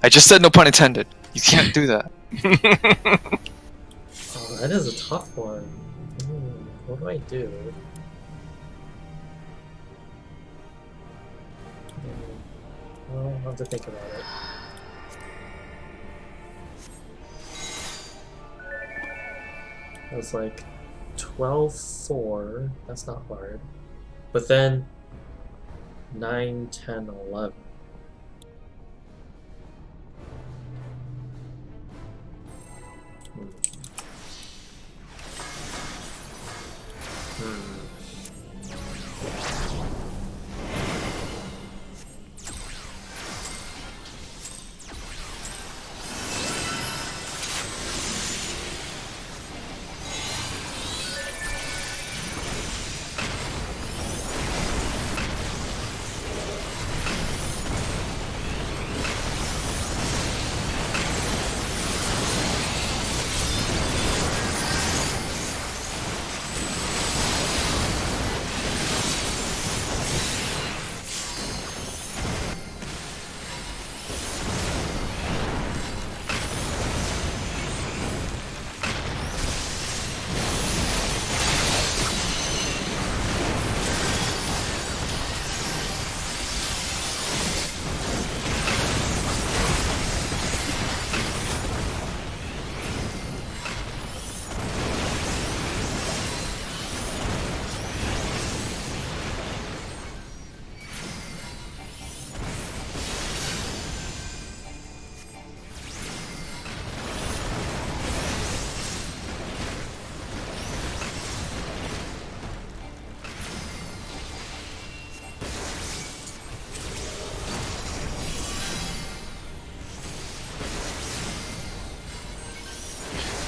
F: I just said no pun intended. You can't do that.
C: Oh, that is a tough one. What do I do? Well, I'll have to think about it. It was like 12-4. That's not hard. But then 9, 10, 11.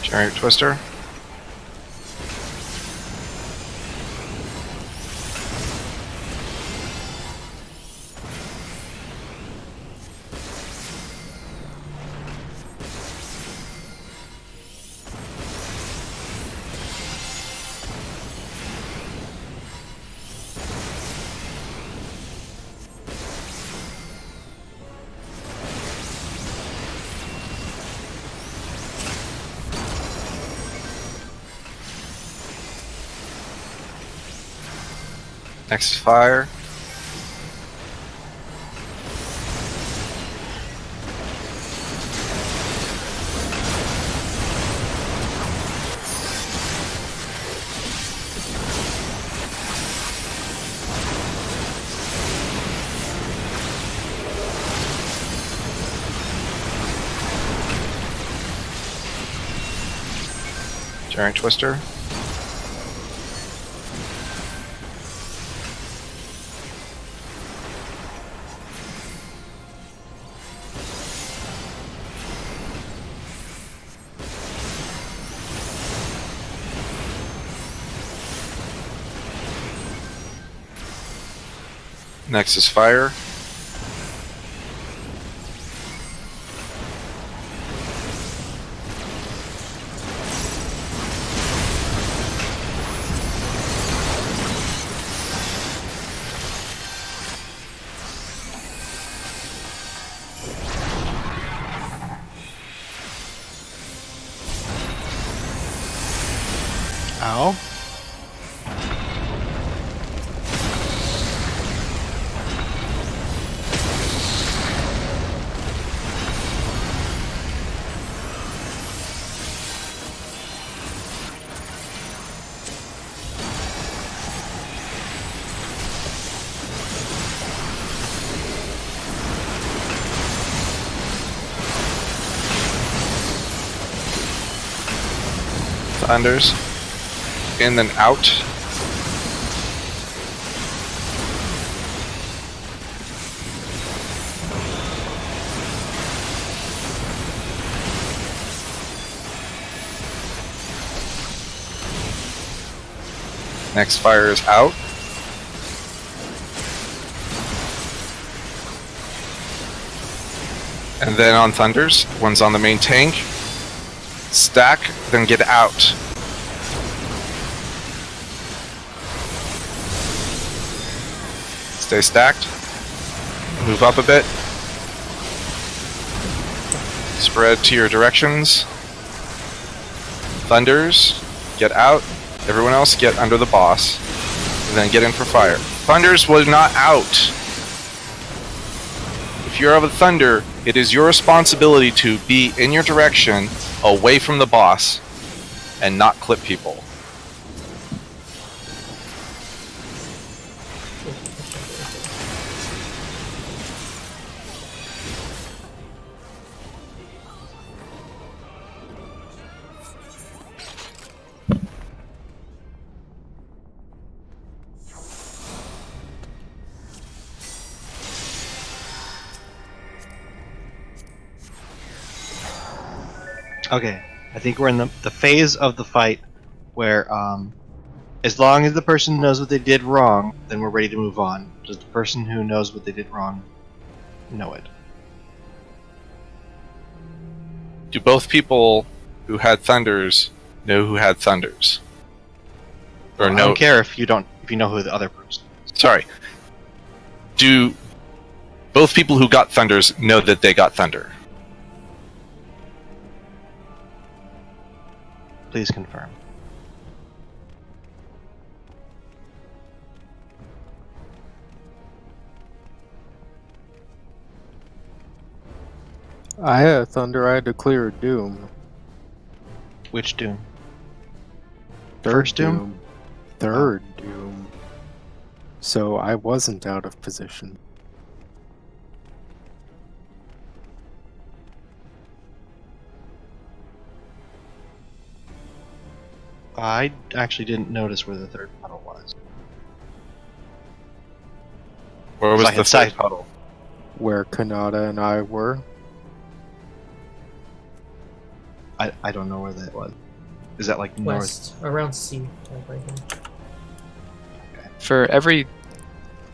B: Chariot Twister. Next is fire. Parent Twister. Next is Fire.
D: Ow.
B: Thunders. In then out. Next Fire is out. And then on Thunders, one's on the main tank. Stack, then get out. Stay stacked. Move up a bit. Spread to your directions. Thunders, get out. Everyone else get under the boss. And then get in for Fire. Thunders was not out. If you're of a Thunder, it is your responsibility to be in your direction, away from the boss, and not clip people.
D: Okay, I think we're in the phase of the fight where, as long as the person knows what they did wrong, then we're ready to move on. Does the person who knows what they did wrong know it?
B: Do both people who had Thunders know who had Thunders? Or
D: I don't care if you know who the other person is.
B: Sorry. Do both people who got Thunders know that they got Thunder?
D: Please confirm.
A: I had Thunder. I had to clear a Doom.
D: Which Doom?
A: Third
D: First Doom?
A: Third Doom. So I wasn't out of position.
D: I actually didn't notice where the third puddle was.
B: Where was
D: I
B: the
D: had
B: third
D: sight.
B: puddle?
A: Where Kanata and I were.
D: I don't know where that was. Is that like north?
C: West, around C, right here.
F: For every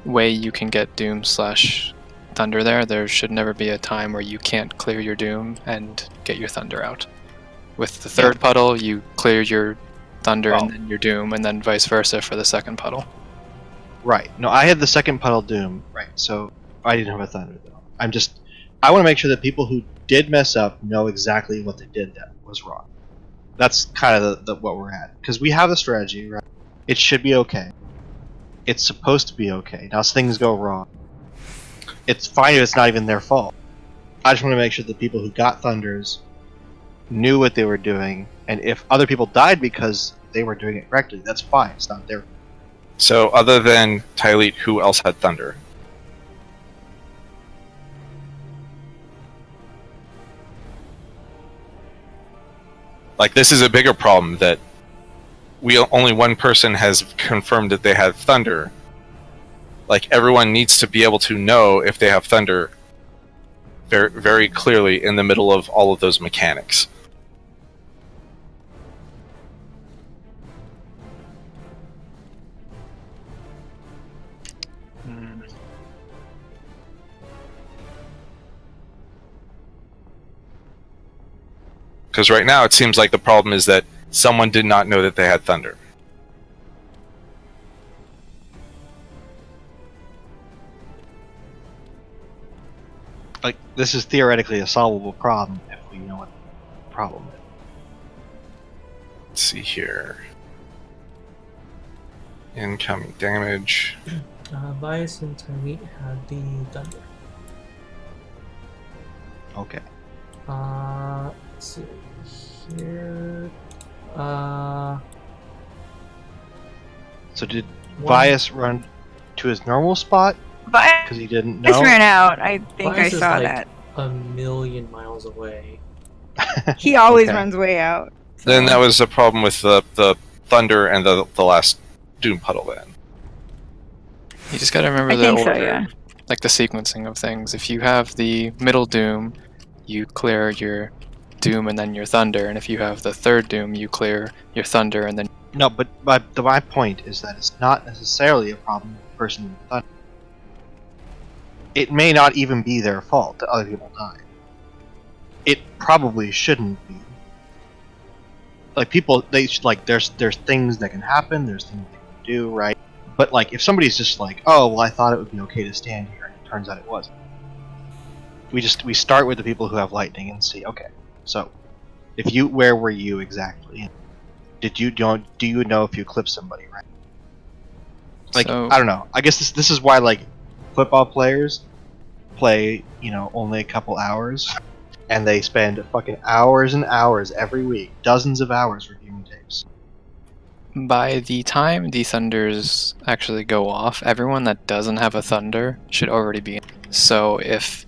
F: way you can get Doom / Thunder there should never be a time where you can't clear your Doom and get your Thunder out. With the third puddle, you clear your Thunder and then your Doom, and then vice versa for the second puddle.
D: Right. No, I had the second puddle Doom. Right. So I didn't have a Thunder though. I want to make sure that people who did mess up know exactly what they did that was wrong. That's kind of what we're at. Because we have a strategy, right? It should be okay. It's supposed to be okay. Now, as things go wrong, it's fine if it's not even their fault. I just want to make sure that people who got Thunders knew what they were doing, and if other people died because they were doing it correctly, that's fine. It's not their fault.
B: So, other than Tyleet, who else had Thunder? Like, this is a bigger problem that only one person has confirmed that they had thunder. Like, everyone needs to be able to know if they have thunder very, very clearly in the middle of all of those mechanics. Because right now it seems like the problem is that someone did not know that they had thunder.
D: Like, this is theoretically a solvable problem if we know what the problem is.
B: Let's see here. Incoming damage.
C: Bias and Tyree had the thunder.
D: Okay.
C: Let's see here.
D: So did
C: One-
D: Bias run to his normal spot
G: But
D: because he didn't
G: I just
D: know?
G: ran out. I think
C: Bias
G: I
C: is
G: saw
C: like
G: that.
C: a million miles away.
G: He always
D: Okay.
G: runs way out.
B: Then
G: so-
B: that was a problem with the thunder and the last doom puddle then.
F: You just gotta remember
G: I
F: the
G: think so,
F: order,
G: yeah.
F: like the sequencing of things. If you have the middle doom, you clear your doom and then your thunder, and if you have the third doom, you clear your thunder and then.
D: No, but my point is that it's not necessarily a problem with the person with thunder. It may not even be their fault that other people die. It probably shouldn't be. Like, people, there's things that can happen, there's things they can do, right? But like, if somebody's just like, oh, well, I thought it would be okay to stand here, and it turns out it wasn't. We start with the people who have lightning and see, okay, so where were you exactly? Do you know if you clipped somebody, right? Like,
F: So-
D: I don't know. I guess this is why, like, football players play, only a couple hours, and they spend fucking hours and hours every week, dozens of hours reviewing tapes.
F: By the time the thunders actually go off, everyone that doesn't have a thunder should already be in. So if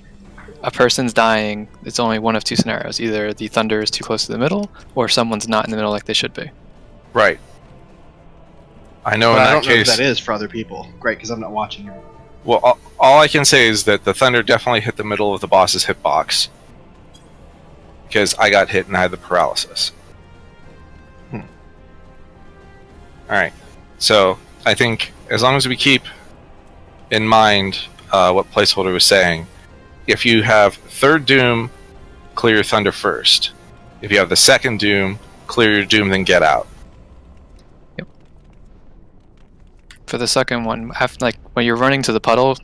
F: a person's dying, it's only one of two scenarios. Either the thunder is too close to the middle, or someone's not in the middle like they should be.
B: Right. I know
D: But
B: in
D: I
B: that
D: don't know if
B: case.
D: that is for other people. Great, because I'm not watching it.
B: Well, all I can say is that the thunder definitely hit the middle of the boss's hitbox. Because I got hit and I had the paralysis. Alright. So, I think as long as we keep in mind what Placeholder was saying, if you have third doom, clear your thunder first. If you have the second doom, clear your doom, then get out.
F: For the second one, when you're running to the puddle,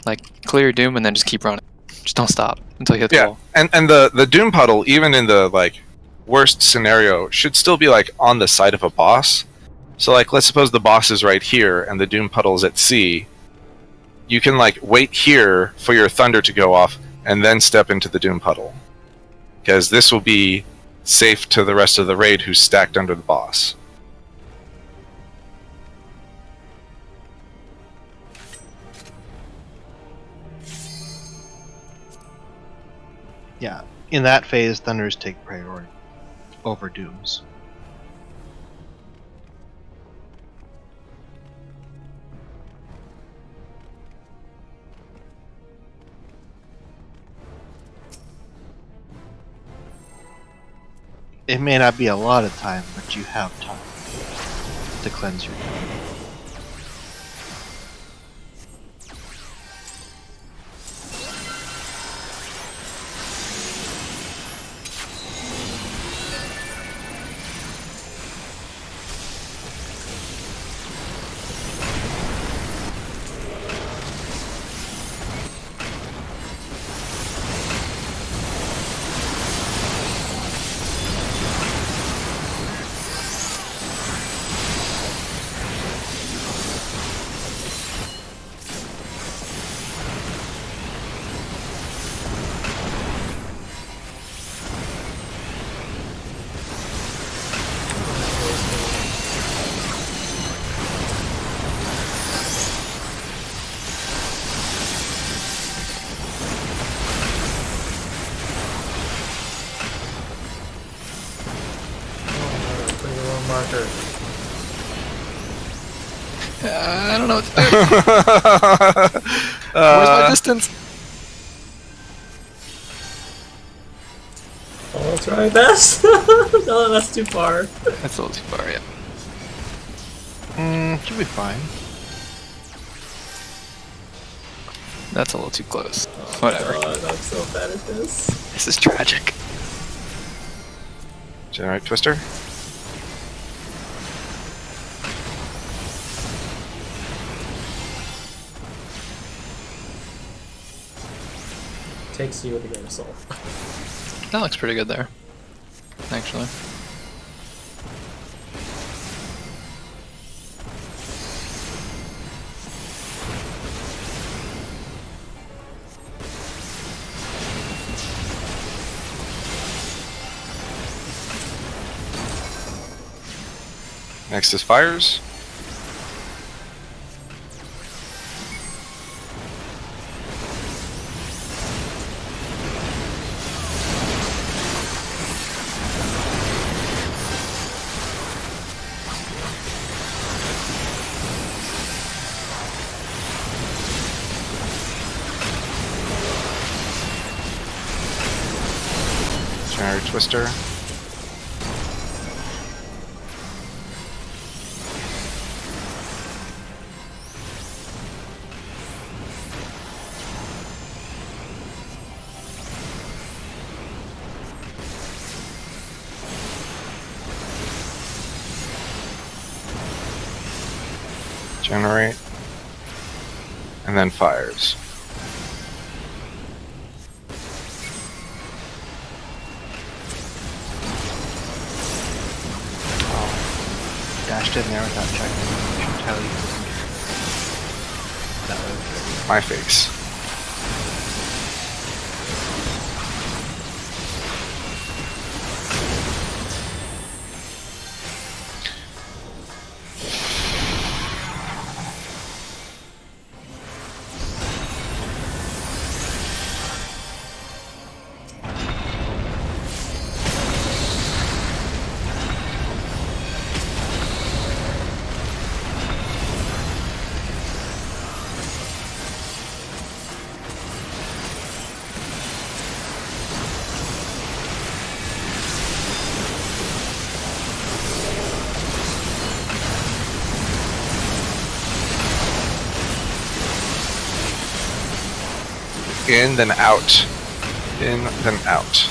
F: clear your doom and then just keep running. Just don't stop until you hit the
B: Yeah,
F: wall.
B: and the doom puddle, even in the worst scenario, should still be on the side of a boss. So let's suppose the boss is right here and the doom puddle is at C. You can wait here for your thunder to go off and then step into the doom puddle, because this will be safe to the rest of the raid who's stacked under the boss.
D: Yeah, in that phase, thunders take priority over dooms. It may not be a lot of time, but you have time to cleanse your doom.
F: I don't know what to do. Where's my distance?
C: I'll try my best. No, that's too far.
F: That's a little too far, yeah.
D: Should be fine.
F: That's a little too close. Whatever.
C: God, I'm so bad at this.
F: This is tragic.
B: Generate Twister.
C: Takes you to get a soul.
F: That looks pretty good there, actually.
B: Next is fires. Generate Twister. Generate. And then fires.
D: Dashed in there without checking. I should tell you. That was
B: My face. In, then out. In, then out.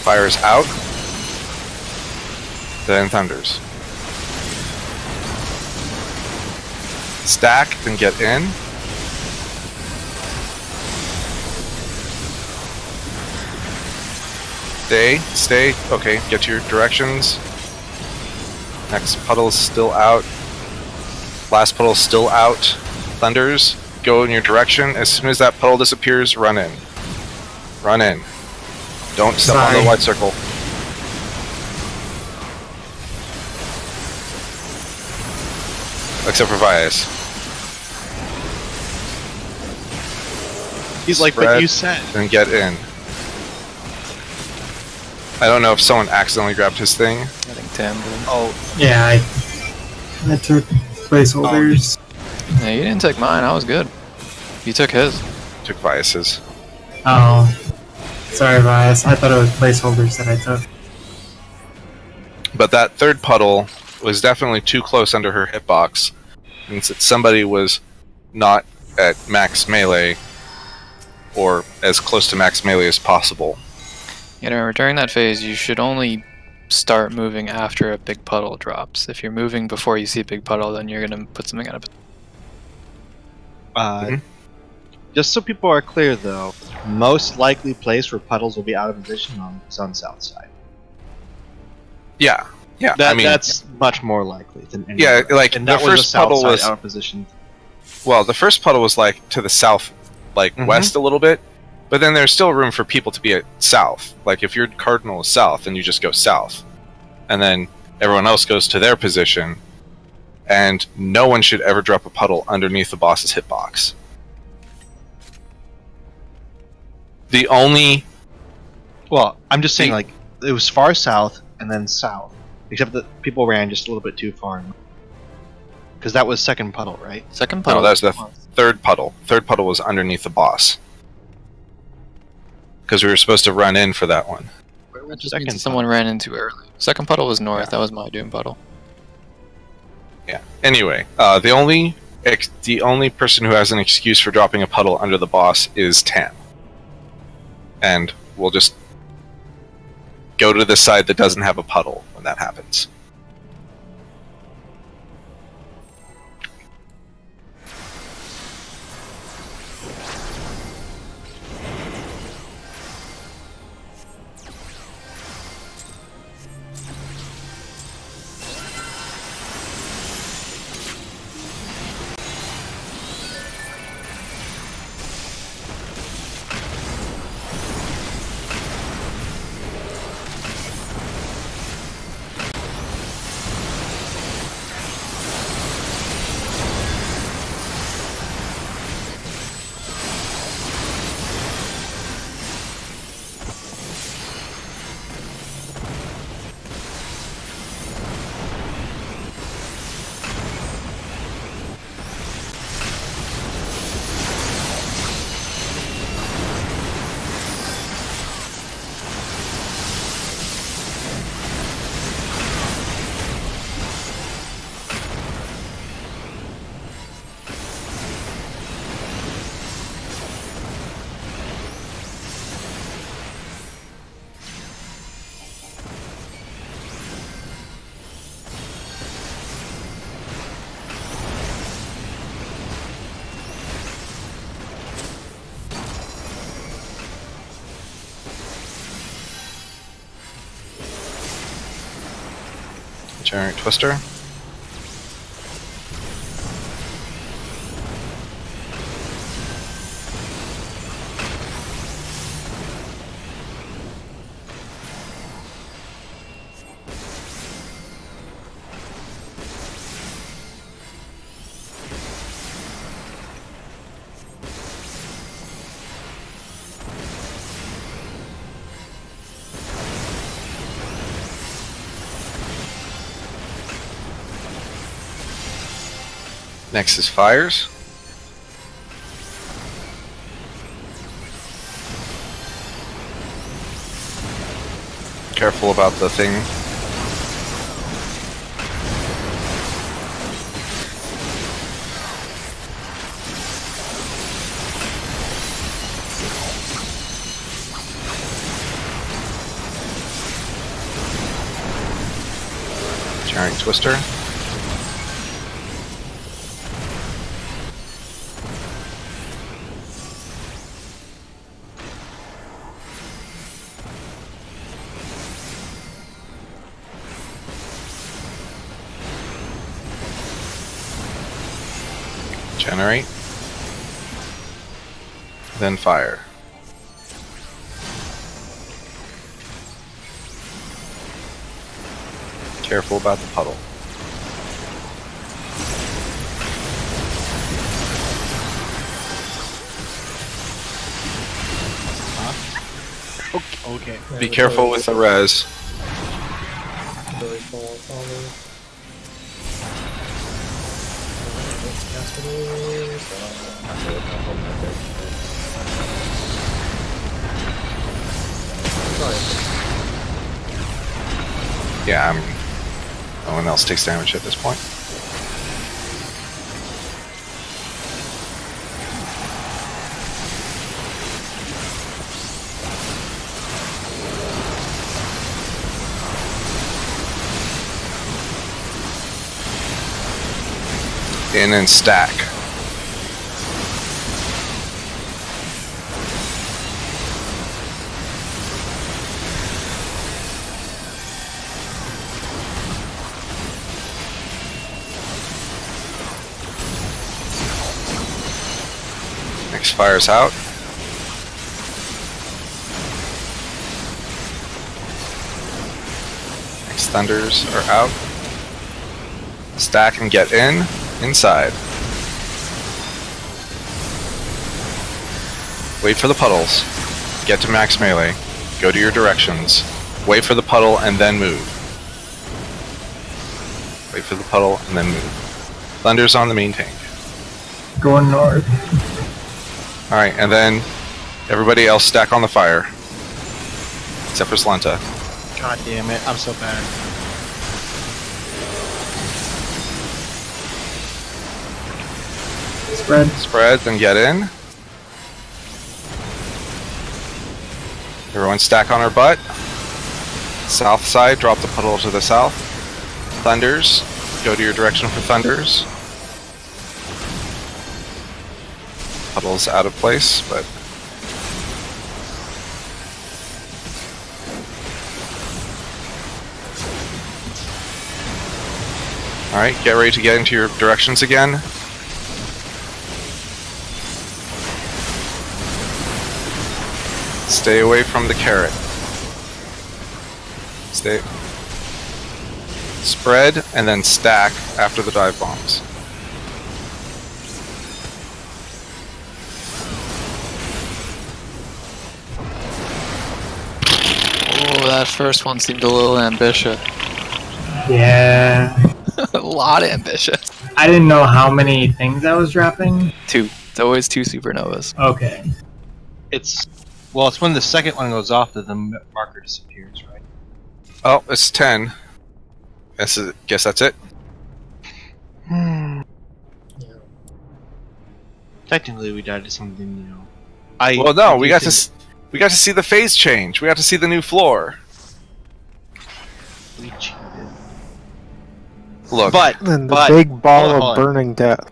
B: Fires out. Then thunders. Stack, then get in. Stay. Okay, get to your directions. Next puddle's still out. Last puddle's still out. Thunders, go in your direction. As soon as that puddle disappears, run in. Run in. Don't step on the
E: Sorry.
B: white circle. Except for Vias.
D: He's like, but
B: Spread.
D: you said.
B: Then get in. I don't know if someone accidentally grabbed his thing.
F: I think Tam did.
D: Oh,
E: Yeah, I took placeholders.
F: Yeah, you didn't take mine. I was good. You took his.
B: Took Vias's.
E: Oh, sorry, Bias. I thought it was placeholders that I took.
B: But that third puddle was definitely too close under her hitbox. And since somebody was not at max melee, or as close to max melee as possible.
F: You know, during that phase, you should only start moving after a big puddle drops. If you're moving before you see a big puddle, then you're gonna put something out of it.
B: Mhm.
D: Just so people are clear, though, most likely place where puddles will be out of position is on south side.
B: Yeah.
D: That,
B: I mean,
D: that's much more likely than
B: yeah,
D: anywhere.
B: like
D: And
B: the
D: that was a
B: first
D: south
B: puddle
D: side
B: was
D: out of position.
B: well, the first puddle was like to the south, like
D: Mhm.
B: west a little bit, but then there's still room for people to be at south. Like if your cardinal is south, then you just go south, and then everyone else goes to their position, and no one should ever drop a puddle underneath the boss's hitbox. The only
D: Well, I'm just saying, like, it was far south and then south, except that people ran just a little bit too far. Because that was second puddle, right?
F: Second
B: no,
F: puddle.
B: that was the third puddle. Third puddle was underneath the boss. Because we were supposed to run in for that one.
F: That just
D: Second
F: means someone ran in too early. Second puddle was north.
B: Yeah.
F: That was my doom puddle.
B: Yeah. Anyway, the only person who has an excuse for dropping a puddle under the boss is Tam. And we'll just go to the side that doesn't have a puddle when that happens. Giant Twister. Next is Fires. Careful about the thing. Giant Twister. Generate. Then fire. Careful about the puddle.
D: Okay.
B: Be careful with the res.
C: Really fall forward. Let's cast it over.
B: Yeah, no one else takes damage at this point. In and stack. Next fires out. Next thunders are out. Stack and get inside. Wait for the puddles. Get to max melee. Go to your directions. Wait for the puddle and then move. Wait for the puddle and then move. Thunder's on the main tank.
E: Going north.
B: Alright, and then everybody else stack on the fire. Except for Slenta.
D: God damn it, I'm so bad.
E: Spread.
B: Spread, then get in. Everyone stack on our butt. South side, drop the puddle to the south. Thunders, go to your direction for thunders. Puddle's out of place, but... Alright, get ready to get into your directions again. Stay away from the carrot. Stay. Spread and then stack after the dive bombs.
F: Oh, that first one seemed a little ambitious.
E: Yeah.
F: A lot ambitious.
E: I didn't know how many things I was dropping.
F: 2. It's always 2 supernovas.
E: Okay.
D: It's when the second one goes off that the marker disappears, right?
B: Oh, it's 10. Guess that's it.
C: Yeah.
D: Technically, we died to something new.
B: Well, no, we got to see the phase change. We got to see the new floor.
D: We cheated.
B: Look,
A: And the big ball of burning death.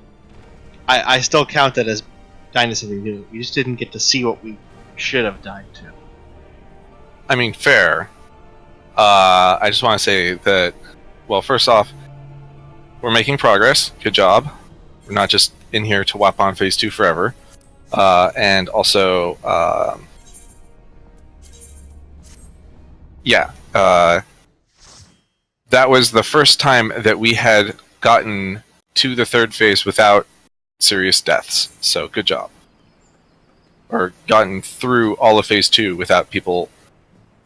D: I still count that as dying to something new. We just didn't get to see what we should have died to.
B: I mean, fair. I just want to say that, well, first off, we're making progress. Good job. We're not just in here to whap on phase 2 forever. And also, that was the first time that we had gotten to the third phase without serious deaths. So good job. Or gotten through all of phase 2 without people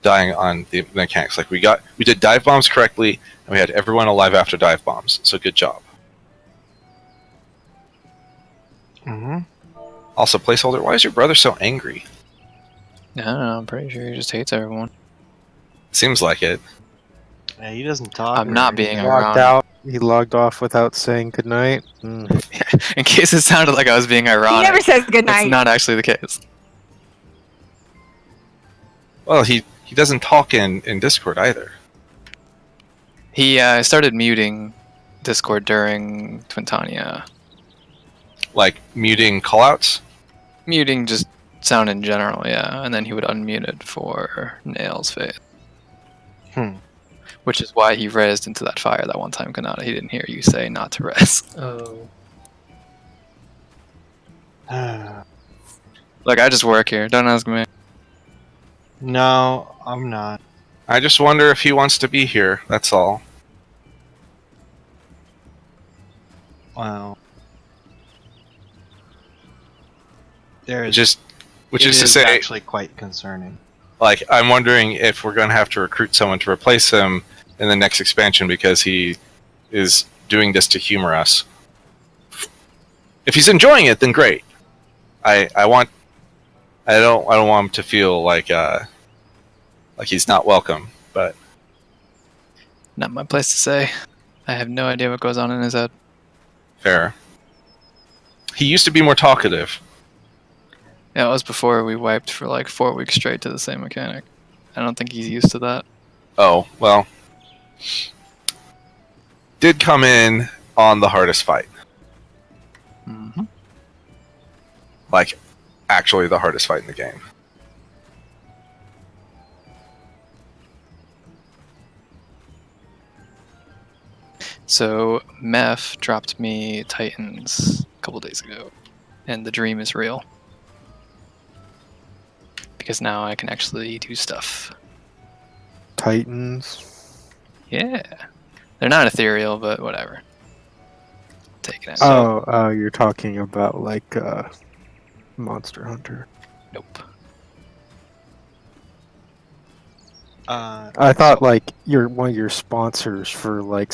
B: dying on the mechanics. Like we did dive bombs correctly, and we had everyone alive after dive bombs. So good job.
D: Mm-hmm.
B: Also, placeholder, why is your brother so angry?
F: I don't know, I'm pretty sure he just hates everyone.
B: Seems like it.
D: Yeah, he doesn't talk.
F: I'm not being
A: Logged
F: ironic.
A: out. He logged off without saying goodnight.
F: In case it sounded like I was being
G: He
F: ironic.
G: never says
F: That's
G: goodnight.
F: not actually the case.
B: Well, he doesn't talk in Discord either.
F: He started muting Discord during Twintania.
B: Like muting callouts.
F: Muting just sound in general, yeah. And then he would unmute it for Nail's face. Which is why he rezzed into that fire that one time, Kanata. He didn't hear you say not to res.
C: Oh.
F: Look, I just work here. Don't ask me.
D: No, I'm not.
B: I just wonder if he wants to be here. That's all.
D: Wow. There is
B: Which
D: it
B: is to say,
D: actually quite concerning.
B: like, I'm wondering if we're going to have to recruit someone to replace him in the next expansion because he is doing this to humor us. If he's enjoying it, then great. I don't want him to feel like he's not welcome. But
F: Not my place to say. I have no idea what goes on in his head.
B: fair. He used to be more talkative.
F: Yeah, it was before we wiped for like 4 weeks straight to the same mechanic. I don't think he's used to that.
B: Oh, well. Did come in on the hardest fight.
F: Mm-hmm.
B: Like, actually the hardest fight in the game.
F: So, Meph dropped me Titans a couple days ago. And the dream is real. Because now I can actually do stuff.
A: Titans.
F: Yeah. They're not ethereal, but whatever. taken it.
A: Oh, you're talking about like Monster Hunter.
F: Nope.
A: I thought like one of your sponsors for like